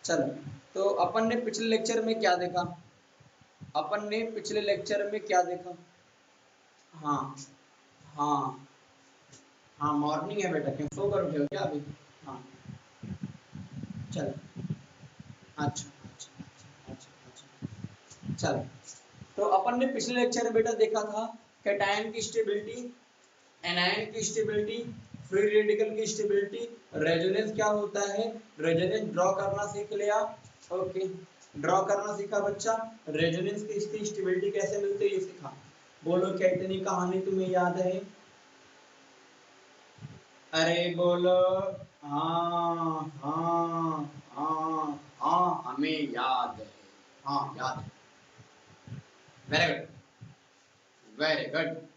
चलो, तो अपन ने पिछले लेक्चर में क्या देखा? अपन ने पिछले लेक्चर में क्या देखा? हाँ हाँ हाँ, मॉर्निंग है बेटा, क्यों सो कर उठे हो क्या अभी? हाँ, चलो, अच्छा अच्छा अच्छा अच्छा अच्छा, चलो, तो अपन ने पिछले लेक्चर में बेटा देखा था कैटायन की स्टेबिलिटी, एनायन की स्टेबिलिटी, फ्री रेडिकल की स्टेबिलिटी, रेजोनेंस क्या होता है, रेजोनेंस ड्रॉ करना सीख लिया। ओके, ड्रॉ करना सीखा बच्चा। रेजोनेंस की इसकी स्टेबिलिटी कैसे मिलती है ये सीखा। बोलो क्या इतनी कहानी तुम्हें याद है? अरे बोलो। हाँ हाँ हाँ हाँ, हमें याद है। हाँ याद है। Very good, very good.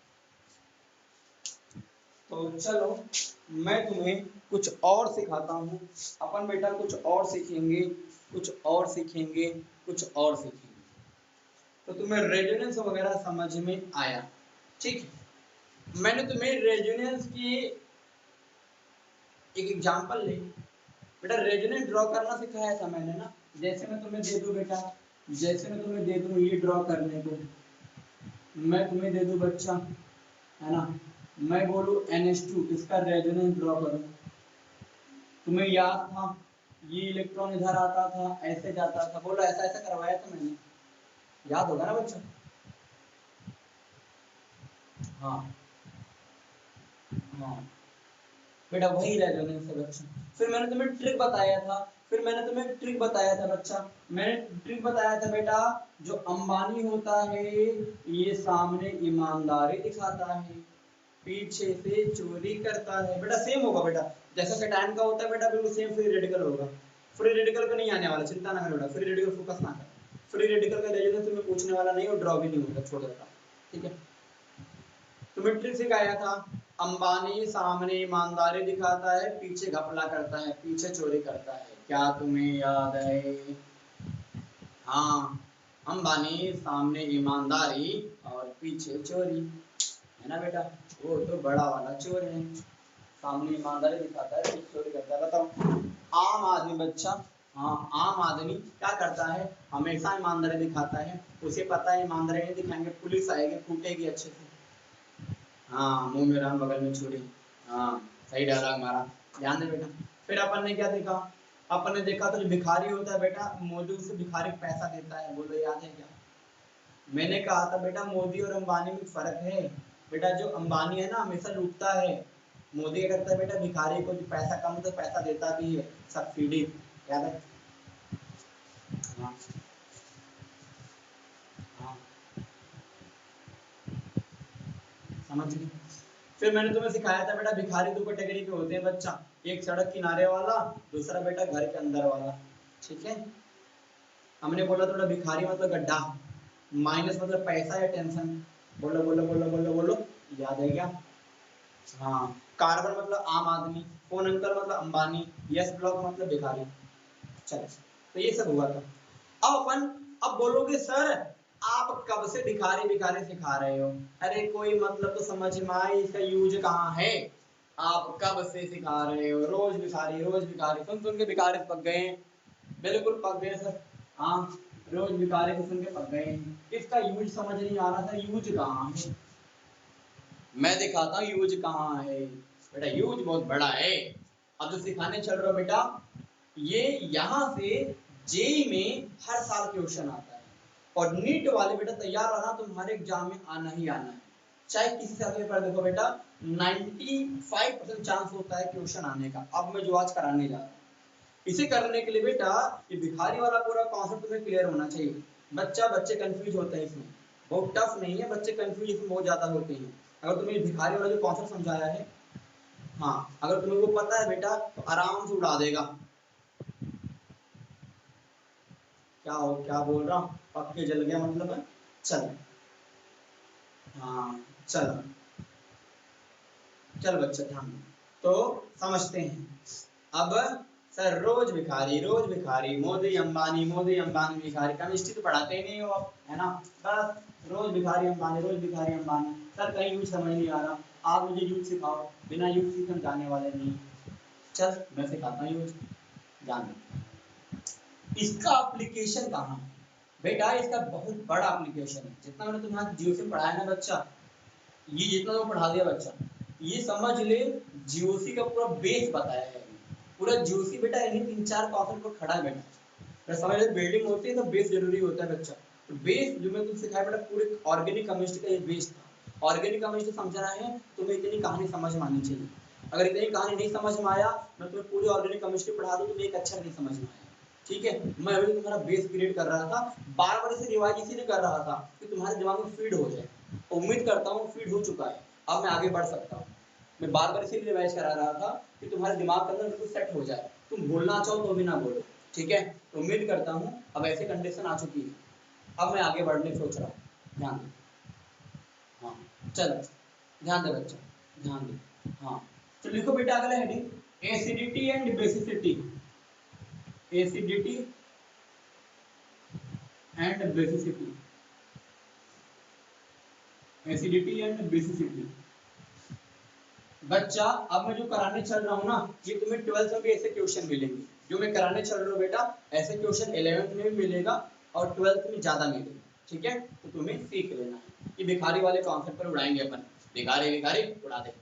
तो चलो, मैं तुम्हें कुछ और सिखाता हूँ। अपन बेटा कुछ और सीखेंगे, कुछ और सीखेंगे, कुछ और सीखेंगे, तो तुम्हें रेजोनेंस वगैरह समझ में आया? ठीक है, मैंने तुम्हें रेजोनेंस की एक एग्जांपल ले, बेटा रेजोनेंस ड्रॉ करना सिखाया था मैंने ना। जैसे मैं तुम्हें दे दूं बेटा, जैसे मैं तुम्हें दे दूं ये ड्रॉ करने को, मैं तुम्हें दे दूं बच्चा, है ना, मैं बोलूं NH2, इसका रेजोनेंस ड्रॉ करो। तुम्हें याद था ये इलेक्ट्रॉन इधर आता था, ऐसे जाता था, बोलो ऐसा ऐसा करवाया था मैंने, याद होगा ना बच्चा? हाँ हाँ बेटा, वही रेजोनेंस है बच्चा। फिर मैंने तुम्हें ट्रिक बताया था, फिर मैंने तुम्हें ट्रिक बताया था बच्चा, मैंने ट्रिक बताया था बेटा, जो अंबानी होता है ये सामने ईमानदारी दिखाता है, पीछे से चोरी करता है। बेटा सेम होगा बेटा, जैसा कैटायन का होता है बेटा, बिल्कुल सेम फ्री रेडिकल होगा। फ्री रेडिकल का नहीं आने वाला, चिंता ना करो बेटा, फ्री रेडिकल फोकस ना कर। फ्री रेडिकल का रेजोनेंस तुम्हें पूछने वाला नहीं और ड्रॉ भी नहीं होगा, छोड़ देता। ठीक है, तुम्हें ट्रिक सिखाया था, अंबानी सामने ईमानदारी दिखाता है, पीछे घपला करता है, पीछे चोरी करता है। क्या तुम्हें याद है? हाँ, अंबानी सामने ईमानदारी और पीछे चोरी, है ना बेटा? वो तो बड़ा वाला चोर है, सामने ईमानदारी दिखाता है, पीछे चोरी करता है। बताओ, आम आदमी बच्चा, हाँ आम आदमी क्या करता है? हमेशा ईमानदारी दिखाता है, उसे पता है ईमानदारी नहीं दिखाएंगे पुलिस आएगी, कूटेगी अच्छे से। हाँ, मुंह में राम बगल में छुरी। हाँ, सही डायलॉग मारा, ध्यान दे बेटा। फिर अपन ने क्या देखा? अपन ने देखा तो जो भिखारी होता है बेटा, मोदी उसे भिखारी को पैसा देता है, बोलो याद है क्या? मैंने कहा था बेटा मोदी और अंबानी में फर्क है। बेटा जो अंबानी है ना हमेशा लूटता है, मोदी क्या करता है बेटा, भिखारी को जो पैसा कम तो पैसा देता भी है, सब्सिडी, याद है? हाँ हाँ, समझ गए? फिर मैंने तुम्हें सिखाया था बेटा भिखारी दो कैटेगरी के होते हैं बच्चा, एक सड़क किनारे वाला, दूसरा बेटा घर के अंदर वाला। ठीक है, हमने बोला था बेटा भिखारी मतलब गड्ढा, माइनस मतलब पैसा या टेंशन। बोलो बोलो बोलो बोलो बोलो, याद है क्या? हाँ, कार्बन मतलब आम आदमी, फोन अंकल मतलब अंबानी, यस ब्लॉक मतलब भिखारी। चलो, तो ये सब हुआ था। अब अपन, अब बोलोगे सर आप कब से भिखारी भिखारी सिखा रहे हो? अरे कोई मतलब तो समझ में आए, इसका यूज कहाँ है? आप कब से सिखा रहे हो? रोज भिखारी, रोज भिखारी, सुन सुन के भिखारी पक गए हैं। बिल्कुल पक गए सर, हाँ, रोज भिखारी को सुन के पक गए हैं। इसका यूज समझ नहीं आ रहा था, यूज कहाँ है? मैं दिखाता हूँ यूज कहाँ है। बेटा यूज बहुत बड़ा है। अब जो सिखाने चल रहा बेटा, ये यहाँ से जेई में हर साल क्वेश्चन आता है, और नीट वाले बेटा तैयार रहना, तुम्हारे एग्जाम में आना ही आना है, चाहे किसी से पेपर देखो बेटा, 95% चांस होता है क्वेश्चन आने का। अब मैं जो आज कराने जा रहा हूँ, इसे करने के लिए बेटा ये भिखारी वाला पूरा कॉन्सेप्ट में क्लियर होना चाहिए। बच्चे कंफ्यूज होते हैं इसमें, बहुत टफ नहीं है, बच्चे कंफ्यूज इसमें बहुत ज्यादा होते हैं। अगर तुम्हें भिखारी वाला जो कॉन्सेप्ट समझाया है, हाँ, अगर तुम्हें वो पता है बेटा तो आराम से उड़ा देगा। क्या बोल रहा हूँ, पक्के जल गया मतलब है? चल, हाँ चल, चल बच्चा ध्यान दो। तो समझते हैं अब। सर रोज भिखारी, मोदी अंबानी भिखारी, केमिस्ट्री तो पढ़ाते ही नहीं हो आप, है ना? बस रोज भिखारी अंबानी, सर कहीं यूज समझ नहीं आ रहा, आप मुझे यूज सिखाओ, बिना यूज सीखे हम जाने वाले नहीं। चल मैं सिखाता हूँ यूज, जान। इसका एप्लीकेशन कहाँ है बेटा? इसका बहुत बड़ा एप्लीकेशन है। जितना मैंने तुम्हें जियो से पढ़ाया ना बच्चा, ये जितना तो पढ़ा दिया बच्चा, ये समझ ले जीओसी का पूरा बेस बताया है। पूरा जीओसी बेटा इन्हीं 3-4 कॉन्सेप्ट पर खड़ा है बेटा। मैं समझ ले बिल्डिंग होती है तो बेस जरूरी होता है बच्चा। तो बेस जो मैं तुम सिखाया बेटा पूरे ऑर्गेनिक केमिस्ट्री का ये बेस था। ऑर्गेनिक केमिस्ट्री समझना है तुम्हें इतनी कहानी समझ में आनी चाहिए। अगर इतनी कहानी नहीं समझ में आया, मैं तुम्हें पूरी ऑर्गेनिक केमिस्ट्री पढ़ा दूं, तुम्हें एक अक्षर नहीं समझ में आया। ठीक है, मैं अभी तुम्हारा बेस क्रिएट कर रहा था, बार बार इसे रिवाइज इसीलिए कर रहा था कि तुम्हारे दिमाग में फीड हो जाए। उम्मीद करता हूँ फीड हो चुका है, अब मैं आगे बढ़ सकता हूँ। मैं बार बार इसीलिए रिवाइज करा रहा था कि तुम्हारे दिमाग के अंदर बिल्कुल सेट हो जाए, तुम बोलना चाहो तो भी ना बोलो। ठीक है, उम्मीद करता हूँ अब ऐसी कंडीशन आ चुकी है, अब मैं आगे बढ़ने की सोच रहा हूँ। ध्यान दे, हाँ चलो ध्यान दे बच्चा, ध्यान दे। हाँ तो लिखो बेटा अगला heading, acidity and basicity. Acidity and basicity. Acidity and basicity. बच्चा अब मैं जो कराने चल रहा हूँ ना, ये तुम्हें 12th में भी ऐसे क्वेश्चन मिलेंगे। जो मैं कराने चल रहा हूँ बेटा, ऐसे क्वेश्चन 11th में भी मिलेगा और 12th में ज्यादा मिलेगा। ठीक है, तो तुम्हें सीख लेना है। ये भिखारी वाले कॉन्सेप्ट पर उड़ाएंगे अपन, भिखारी भिखारी उड़ा दे।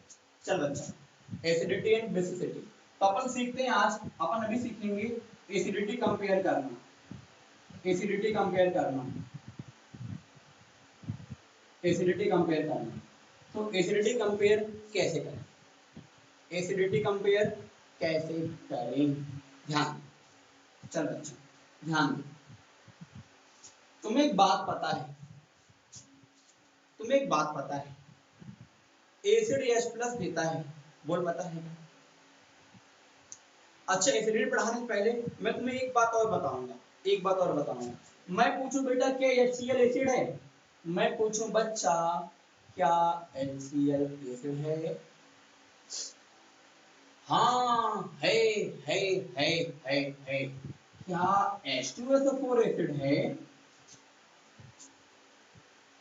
चल बच्चा, एसिडिटी एंड बेसिसिटी तो अपन सीखते हैं आज। अपन अभी सीखेंगे एसिडिटी कंपेयर करना। एसिडिटी कंपेयर करना, एसिडिटी कंपेयर करना। तो एसिडिटी कंपेयर कैसे करें? एसिडिटी कंपेयर कैसे करें? ध्यान, चल बच्चों ध्यान दो। तुम्हें एक बात पता है, तुम्हें एक बात पता है, एसिड H+ देता है, बोल पता है? अच्छा, एसिडिटी पढ़ाने से पहले मैं तुम्हें एक बात और बताऊंगा, एक बात और बताऊंगा। मैं पूछूं बेटा क्या HCl एसिड है? मैं पूछूं बच्चा क्या HCl एसिड है? हाँ है, है है है है। क्या H2SO4 एसिड है?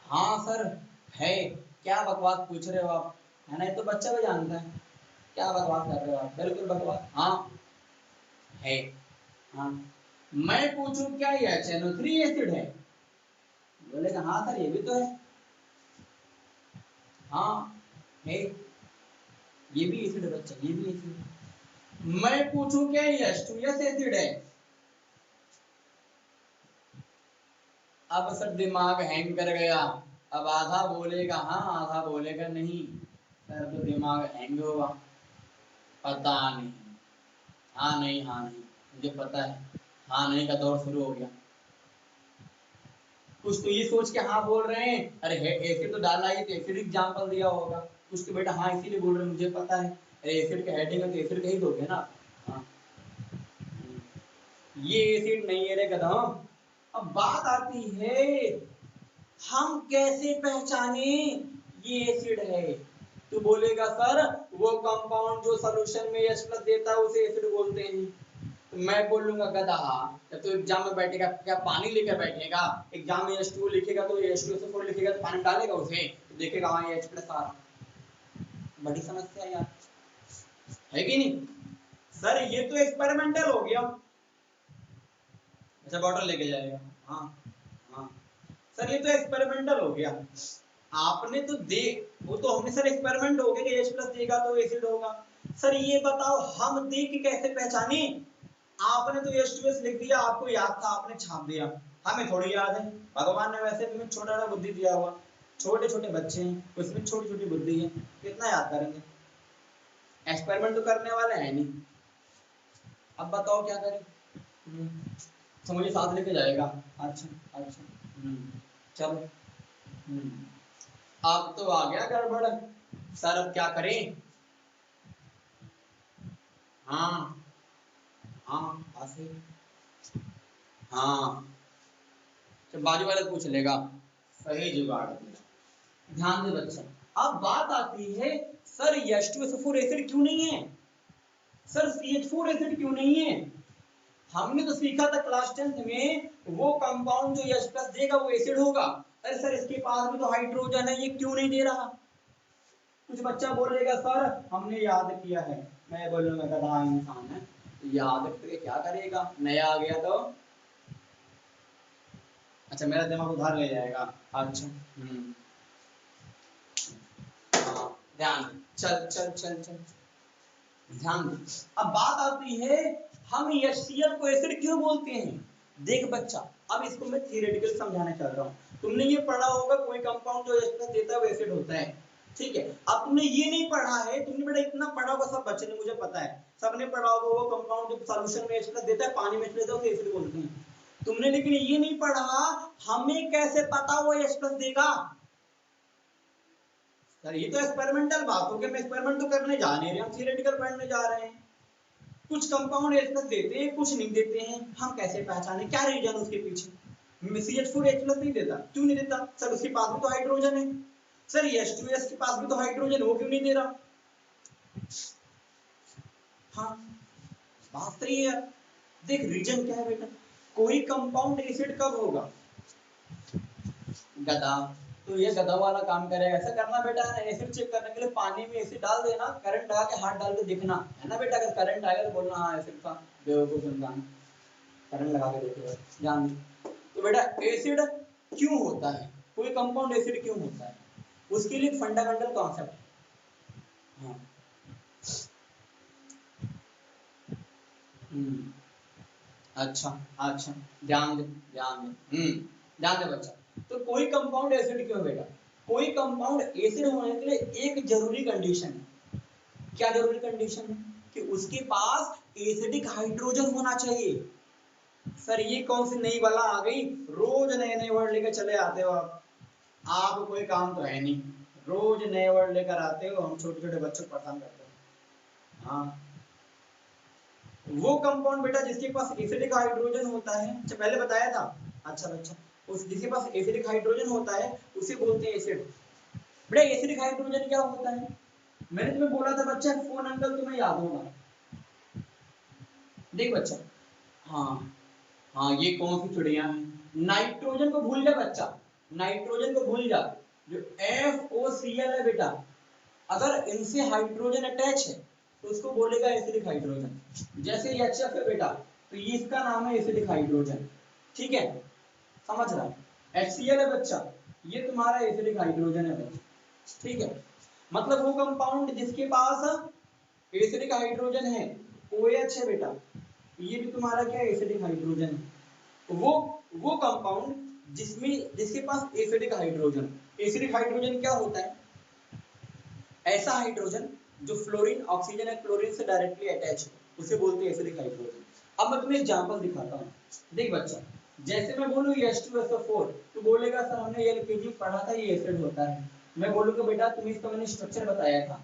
हाँ सर है। क्या बकवास पूछ रहे हो आप, है ना? ये तो बच्चा भी जानता है। क्या बकवास कर रहे हो आप, बिल्कुल बकवास। हाँ है, हाँ। मैं पूछूं क्या ये HNO3 एसिड है? बोलेगा हाँ सर ये भी तो है। हाँ है, ये भी एसिड है बच्चा, ये भी एसिड। मैं पूछूं क्या ये H2S एसिड है? अब सर दिमाग हैंग कर गया। अब आधा बोलेगा हाँ, आधा बोलेगा नहीं। सर तो दिमाग हैंग होगा, पता नहीं। हाँ नहीं, हाँ नहीं, मुझे पता है। हाँ नहीं का दौर शुरू हो गया। कुछ तो ये सोच के हाँ बोल रहे हैं, अरे एसिड तो डाला ही तो एसिड एग्जाम्पल दिया होगा। कुछ तो बेटा हाँ इसीलिए बोल रहे हैं, मुझे पता है। अरे एसिड का हेडिंग है तो एसिड का ही दोगे ना। हाँ ये एसिड नहीं है रे गधम। अब बात आती है हम कैसे पहचाने ये एसिड है? तो बोलेगा सर वो कंपाउंड जो सॉल्यूशन में H+ देता है उसे एसिड बोलते हैं। तो मैं बोलूंगा गधा, जब तो एग्जाम में बैठेगा क्या पानी लेकर बैठेगा? एग्जाम में H2 लिखेगा तो H2SO4 लिखेगा तो पानी डालेगा उसे, तो देखेगा हाँ ये H+ आ रहा। बड़ी समस्या यार, है कि नहीं? सर ये तो एक्सपेरिमेंटल हो गया। अच्छा बॉटल लेके जाएगा, हाँ हाँ। सर ये तो एक्सपेरिमेंटल हो गया। आपने तो दे, वो तो हमने सर एक्सपेरिमेंट हो गया कि H+ देगा तो एसिड होगा। सर ये बताओ हम देख के कैसे पहचाने? आपने तो H2S लिख दिया, आपको याद था, आपने छाप दिया। हमें थोड़ी याद है। भगवान ने वैसे तुम्हें छोटा छोटा बुद्धि दिया हुआ, छोटे छोटे बच्चे हैं, उसमें छोटी छोटी बुद्धि है, कितना याद करेंगे? एक्सपेरिमेंट तो करने वाले हैं नहीं। अब बताओ क्या करें? तो मुझे साथ लेके जाएगा। अच्छा अच्छा, चलो। अब तो आ गया गड़बड़। सर अब क्या करें? हाँ हाँ आसे, हाँ तो बाजू वाले पूछ लेगा। सही जुगाड़ दिया। ध्यान दे बच्चा, अब बात आती है सर H2SO4 एसिड क्यों नहीं है? सर CH4 एसिड क्यों नहीं है? हमने तो सीखा था क्लास 10th में वो कंपाउंड जो H+ देगा वो एसिड होगा। अरे सर इसके पास भी तो हाइड्रोजन है, ये क्यों नहीं दे रहा? कुछ बच्चा बोलेगा सर हमने याद किया है। मैं बोलूंगा गधा इंसान है, याद करके क्या करेगा? नया आ गया तो अच्छा मेरा दिमाग उधार ले जाएगा। अच्छा हाँ ध्यान दे। चल चल चल चल ध्यान दे। अब बात आती है हम HCl को एसिड क्यों बोलते हैं। देख बच्चा, अब इसको मैं थियोरेटिकल समझाने चल रहा हूँ। तुमने ये पढ़ा होगा कोई कंपाउंड जो H+ देता है वो एसिड होता है, ठीक है। अब तुमने ये नहीं पढ़ा है, तुमने बेटा इतना पढ़ा होगा सब बच्चे ने, मुझे पता है सबने पढ़ा होगा वो कंपाउंड जो सॉल्यूशन में H+ देता है, पानी में H+ देता है उसे एसिड बोलते हैं। तुमने लेकिन ये नहीं पढ़ा हमें कैसे पता वो H+ देगा। सर ये तो एक्सपेरिमेंटल बात हो गई, हम एक्सपेरिमेंट तो करने जा नहीं रहे, हम थियोरेटिकल पढ़ने जा रहे हैं। कुछ कंपाउंड H+ देते हैं कुछ नहीं देते हैं, हम कैसे पहचाने, क्या रीजन उसके पीछे। CH4 H+ नहीं देता, क्यों नहीं देता सर, उसके पास भी तो हाइड्रोजन है। सर H2S के पास भी तो हाइड्रोजन, वो क्यों नहीं दे रहा। हाँ बात सही है। देख रीजन क्या है बेटा, कोई कंपाउंड एसिड कब होगा, गधा, तो ये गधा वाला काम करेगा। ऐसा करना बेटा है ना, एसिड चेक करने के लिए पानी में एसिड डाल देना, करंट लगा के हाथ डाल के देखना है ना बेटा, अगर करंट आएगा तो बोलना हाँ एसिड था, बेवकूफ इंसान, करंट लगा के देखो जान। तो बेटा एसिड क्यों होता है, कोई कंपाउंड एसिड क्यों होता है, उसके लिए फंडामेंटल कॉन्सेप्ट है। हाँ अच्छा अच्छा ध्यान दे ध्यान दे ध्यान दे बच्चा। तो कोई कंपाउंड एसिड क्यों बेटा, कोई कंपाउंड एसिड होने के लिए एक जरूरी कंडीशन है। क्या जरूरी कंडीशन है, कि उसके पास एसिडिक हाइड्रोजन होना चाहिए। सर ये कौन सी नई बला आ गई, रोज नए नए वर्ड लेकर चले आते हो आप कोई काम तो है नहीं, रोज नए वर्ड लेकर आते हो, हम छोटे छोटे बच्चों को परेशान करते हो। हाँ वो कंपाउंड बेटा जिसके पास एसिडिक हाइड्रोजन होता है, अच्छा पहले बताया था। अच्छा बच्चा, उस जिसके पास एसिडिक हाइड्रोजन होता है उसे बोलते हैं एसिड। बेटा एसिडिक हाइड्रोजन क्या होता है, मैंने तुम्हें बोला था बच्चा, फोन अंकल तुम्हें याद होगा। देख बच्चा, हाँ हाँ ये कौन सी चिड़िया है, नाइट्रोजन को भूल जा बच्चा, नाइट्रोजन को भूल जा। जो FOCl है बेटा, अगर इनसे हाइड्रोजन अटैच है तो उसको बोलेगा एसिडिक हाइड्रोजन। जैसे ये HF है बेटा, तो ये इसका नाम है एसिडिक हाइड्रोजन, ठीक है, समझ रहा है। HCl है बच्चा, ये तुम्हारा एसिडिक हाइड्रोजन है बच्चा, ठीक है। मतलब वो कंपाउंड जिसके पास एसिडिक हाइड्रोजन है, OH है बेटा, ये भी तुम्हारा क्या एसिडिक हाइड्रोजन है। वो कंपाउंड जिसमें जिसके पास एसिडिक हाइड्रोजन, एसिडिक हाइड्रोजन क्या होता है, ऐसा हाइड्रोजन जो फ्लोरीन ऑक्सीजन या क्लोरीन से डायरेक्टली अटैच है, उसे बोलते हैं एसिडिक हाइड्रोजन। अब मैं तुम्हें एग्जांपल दिखाता हूँ। देख बच्चा, जैसे मैं बोलूँ H2SO4 तो बोलेगा सर हमने LPG पढ़ा था, ये एसिड होता है। मैं बोलूँगा बेटा तुम्हें इसका मैंने स्ट्रक्चर बताया था।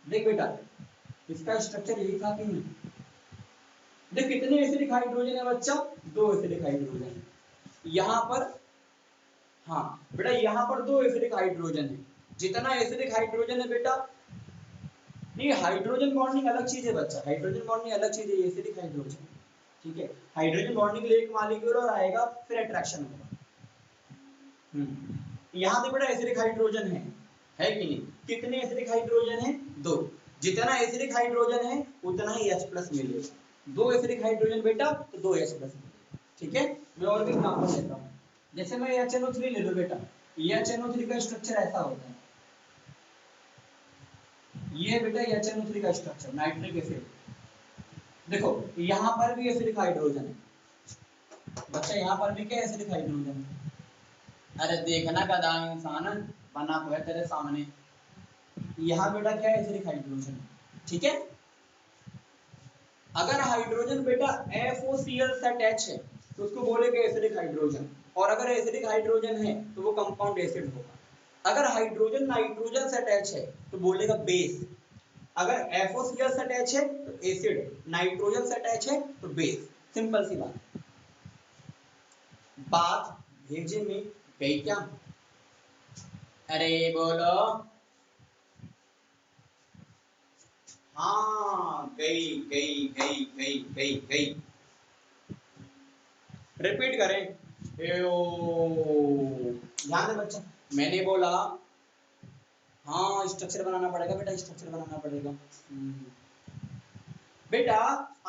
देख बेटा इसका स्ट्रक्चर यही था कि नहीं, देख कितने एसिडिक हाइड्रोजन है बच्चा, 2 एसिडिक हाइड्रोजन। यहाँ पर हाँ बेटा यहाँ पर 2 एसिडिक हाइड्रोजन है। जितना एसिडिक हाइड्रोजन है बेटा, नहीं हाइड्रोजन बॉन्डिंग अलग चीज है बच्चा, हाइड्रोजन बॉन्डिंग अलग चीज है, एसिडिक हाइड्रोजन, ठीक है। हाइड्रोजन बॉन्डिंग के लिए एक मॉलिक्यूल और आएगा फिर अट्रैक्शन होगा। यहाँ पे बेटा एसिडिक हाइड्रोजन है कि नहीं, कितने एसिडिक हाइड्रोजन है, 2। जितना एसिडिक हाइड्रोजन है उतना ही H+ मिलेगा, 2 एसिडिक हाइड्रोजन बेटा तो 2 H+ मिलेगा, ठीक है। मैं और भी एग्जांपल देता हूँ, जैसे मैं HNO3 ले लो बेटा, HNO3 का स्ट्रक्चर ऐसा होता है, ये बेटा HNO3 का स्ट्रक्चर नाइट्रिक एसिड। देखो यहाँ पर भी एसिडिक हाइड्रोजन है बच्चा, यहाँ पर भी क्या एसिडिक हाइड्रोजन है, अरे देखना गधा इंसान बना तो है तेरे सामने, यहाँ बेटा क्या है एसिडिक हाइड्रोजन, ठीक है। अगर हाइड्रोजन बेटा FOCl से अटैच है तो उसको बोलेंगे एसिडिक हाइड्रोजन, और अगर एसिडिक हाइड्रोजन है तो वो कंपाउंड एसिड होगा। अगर हाइड्रोजन नाइट्रोजन से अटैच है तो बोलेगा बेस, अगर FOCl से अटैच है तो एसिड, नाइट्रोजन से अटैच है तो बेस, सिंपल सी बात। बात भेजे में गई क्या, अरे बोलो, हाँ गई गई गई गई गई गई, रिपीट करें, ध्यान दे बच्चा, मैंने बोला हाँ स्ट्रक्चर बनाना पड़ेगा बेटा, स्ट्रक्चर बनाना पड़ेगा। बेटा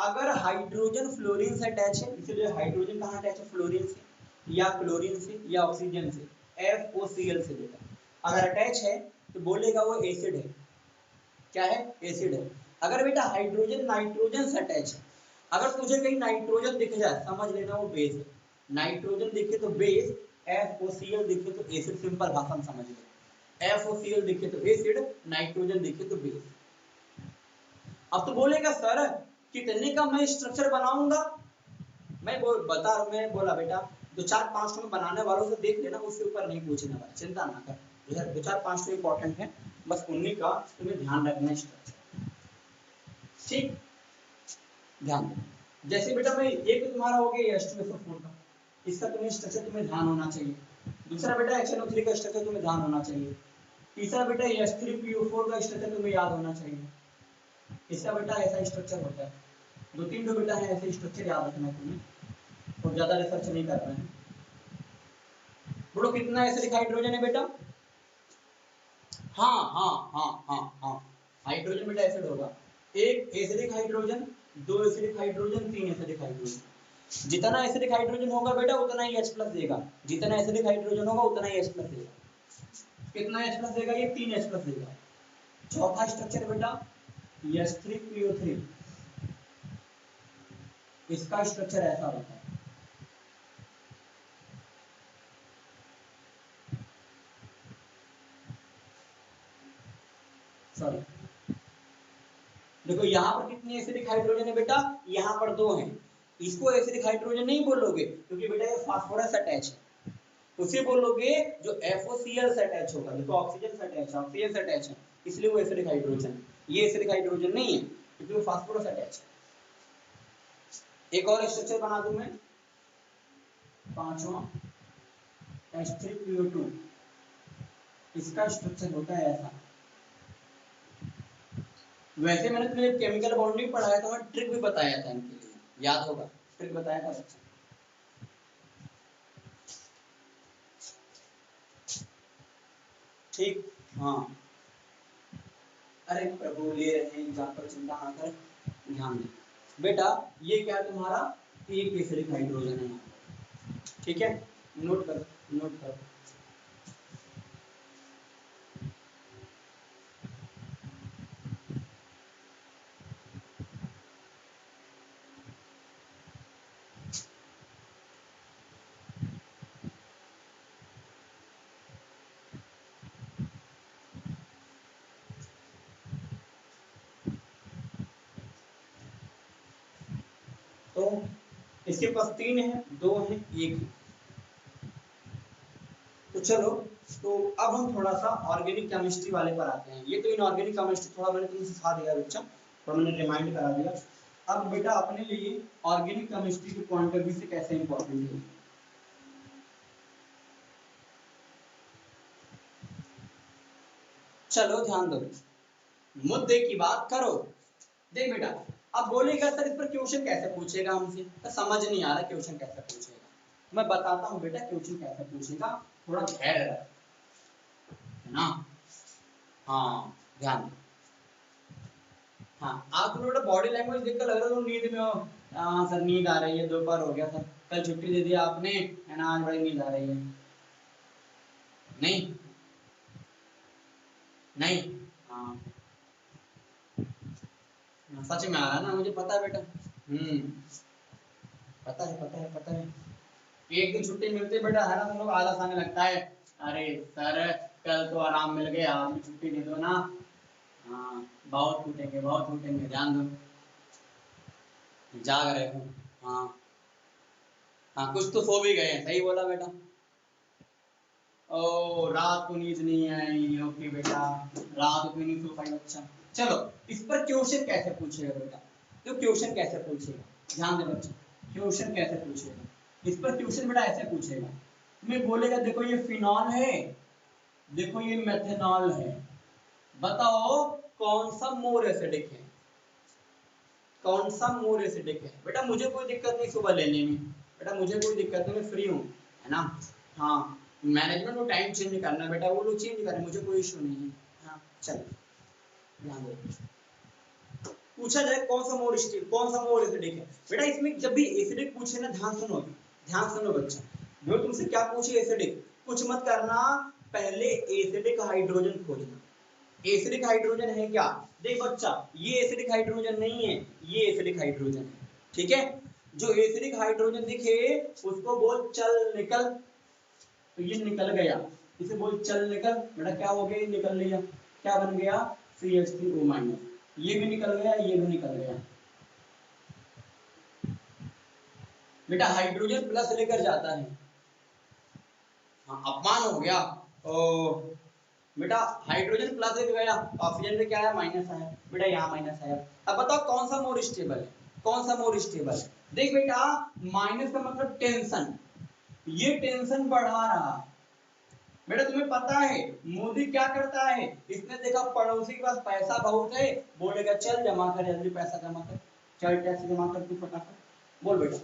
अगर हाइड्रोजन फ्लोरीन से अटैच है, इसलिए हाइड्रोजन कहाँ अटैच है, फ्लोरीन से, या क्लोरीन से या ऑक्सीजन से, FOCl से बेटा। अगर अटैच है तो बोलेगा वो एसिड है। क्या है? एसिड है। अगर बेटा हाइड्रोजन नाइट्रोजन से अटैच है, अगर तुझे कहीं नाइट्रोजन दिख जाए समझ लेना वो बेस है। नाइट्रोजन दिखे तो बेस, FOCl दिखे तो एसिड, सिंपल भाषा में समझ ले। FOCl दिखे तो एसिड, नाइट्रोजन दिखे तो बेस। अब तो बोलेगा सर कितने का मैं स्ट्रक्चर बनाऊंगा, मैं बोला बेटा 2-4-5 में बनाने वालों से देख लेना, उससे ऊपर नहीं पूछने वाला, चिंता ना कर। 2-4-5 इंपॉर्टेंट है, बस उन्हीं का तुम्हें ध्यान रखना है स्ट्रक्चर। ठीक, ध्यान दो। जैसे बेटा मैं एक तुम्हारा हो गया H2SO4 का, इसका तुम्हें स्ट्रक्चर तुम्हें ध्यान होना चाहिए। दूसरा बेटा HNO3 का स्ट्रक्चर तुम्हें ध्यान होना चाहिए। तीसरा बेटा H3PO4 का स्ट्रक्चर तुम्हें याद होना चाहिए। इसका बेटा ऐसा स्ट्रक्चर होता है। 2-3 बेटा है ऐसे स्ट्रक्चर याद रखना है तुम्हें, और ज्यादा रिसर्च नहीं कर रहे हैं। बोलो कितना एसिडिक हाइड्रोजन है बेटा? हाँ हाँ हाँ हाँ हाँ, हाइड्रोजन बेटा एसिड होगा। एक acidic hydrogen, 2 acidic hydrogen, 3 acidic hydrogen. जितना एसिडिक हाइड्रोजन होगा बेटा उतना ही H+ देगा। जितना एसिडिक हाइड्रोजन होगा उतना ही H+ देगा। कितना H+ देगा? ये 3 H+ देगा। चौथा स्ट्रक्चर बेटा H3PO3, इसका स्ट्रक्चर ऐसा होता है। सॉरी, देखो यहाँ पर कितनी एसिडिक हाइड्रोजन है बेटा? यहाँ पर 2 हैं। इसको एसिडिक हाइड्रोजन नहीं बोलोगे क्योंकि बेटा ये फास्फोरस अटैच है। उसे बोलोगे जो FOCl से अटैच होगा। देखो ऑक्सीजन से अटैच है, ऑक्सीजन से अटैच है, इसलिए वो एसिडिक हाइड्रोजन है। ये एसिडिक हाइड्रोजन नहीं है क्योंकि वो फास्फोरस अटैच है। एक और स्ट्रक्चर बना दूं मैं, 5वां H3PO2, इसका स्ट्रक्चर होता है ऐसा। वैसे मैंने तुम्हें केमिकल बॉन्डिंग पढ़ाया था, मैं ट्रिक भी बताया था इनके लिए, याद होगा, ट्रिक बताया था बच्चा। ठीक, हाँ। अरे प्रभु ले रहे हैं एग्जाम पर, चिंता ना कर, ध्यान दे बेटा। ये क्या तुम्हारा एक एसिडिक हाइड्रोजन है, ठीक है, नोट कर, नोट कर। तो इसके पास 3 है, 2 है, 1 है। तो चलो, तो अब हम थोड़ा सा ऑर्गेनिक केमिस्ट्री वाले पर आते हैं। ये तो इनऑर्गेनिक केमिस्ट्री थोड़ा मैंने तुम्हें सिखा दिया बच्चा, थोड़ा मैंने रिमाइंड करा दिया। अब बेटा अपने लिए ऑर्गेनिक केमिस्ट्री के पॉइंट ऑफ व्यू से कैसे इंपॉर्टेंट है, चलो ध्यान दो, मुद्दे की बात करो। देख बेटा, अब बोलेगा सर इस पर क्वेश्चन कैसे पूछेगा हमसे, तो समझ नहीं आ रहा क्वेश्चन कैसे पूछेगा। मैं बताता हूँ बेटा क्वेश्चन कैसे पूछेगा, थोड़ा धैर्य रख, है ना। हाँ, ध्यान दो। हाँ, आप तो बेटा बॉडी लैंग्वेज देखकर लग रहा है तुम नींद में हो। हाँ सर नींद आ रही है, दोपहर हो गया सर, कल छुट्टी दे दिया आपने, है ना, आज बड़ी नींद आ रही है। नहीं नहीं, हाँ सच में आ रहा है ना, मुझे पता है बेटा। पता है, पता है, पता है। एक दिन छुट्टी मिलती है बेटा, है ना, तुम लोग आलस आने लगता है। अरे सर कल तो आराम मिल गया, आज छुट्टी दे दो ना। हाँ, बहुत टूटेंगे, बहुत टूटेंगे, ध्यान दो, जाग रहे हो। हाँ हाँ, कुछ तो सो भी गए हैं, सही बोला बेटा। ओ रात को नींद नहीं आई, ओके बेटा, रात को नहीं सो पाई, अच्छा। चलो, इस पर क्वेश्चन कैसे पूछेगा बेटा, तो क्वेश्चन कैसे पूछेगा, ध्यान दे बच्चे, क्वेश्चन कैसे पूछेगा। इस पर क्वेश्चन बेटा ऐसे पूछेगा, तुम्हें बोलेगा देखो ये फिनॉल है, देखो ये मेथनॉल है, बताओ कौन सा मोर एसिडिक है, कौन सा मोर एसिडिक है। बेटा मुझे कोई दिक्कत नहीं सुबह लेने में, बेटा मुझे कोई दिक्कत नहीं, मैं फ्री हूँ, है ना। हाँ, मैनेजमेंट को टाइम चेंज करना बेटा, वो लोग चेंज करें, मुझे कोई इशू नहीं है। हाँ चलो, ध्यान दो, पूछा जाए कौन सा मोर एसिडिक है बेटा, इसमें जब भी एसिडिक पूछे ना, ध्यान सुनो, ध्यान सुनो बच्चा, जो तुमसे क्या पूछे एसिडिक, कुछ मत करना, पहले एसिडिक हाइड्रोजन खोजना। एसिडिक हाइड्रोजन है क्या, देख बच्चा ये एसिडिक हाइड्रोजन नहीं है, ये एसिडिक हाइड्रोजन है, ठीक है। जो एसिडिक हाइड्रोजन दिखे उसको बोल चल निकल, तो ये निकल गया, इसे बोल चल निकल, बेटा क्या हो गया, निकल लिया, क्या बन गया CH3O-, ये भी निकल गया, ये भी निकल गया। बेटा हाइड्रोजन प्लस लेकर जाता है, हाँ अपमान हो गया, ओ बेटा हाइड्रोजन प्लस लेकर गया, ऑक्सीजन पे क्या है माइनस आया, बेटा यहाँ माइनस आया। अब बताओ कौन सा मोर स्टेबल है, कौन सा मोर स्टेबल है, देख बेटा माइनस का मतलब टेंशन, ये टेंशन बढ़ा रहा। बेटा तुम्हें पता है मोदी क्या करता है, इसने देखा पड़ोसी के पास पैसा बहुत है, बोलेगा चल जमा कर, जल्दी पैसा जमा कर, चल टैक्स जमा कर तू फटाफट, बोल बेटा।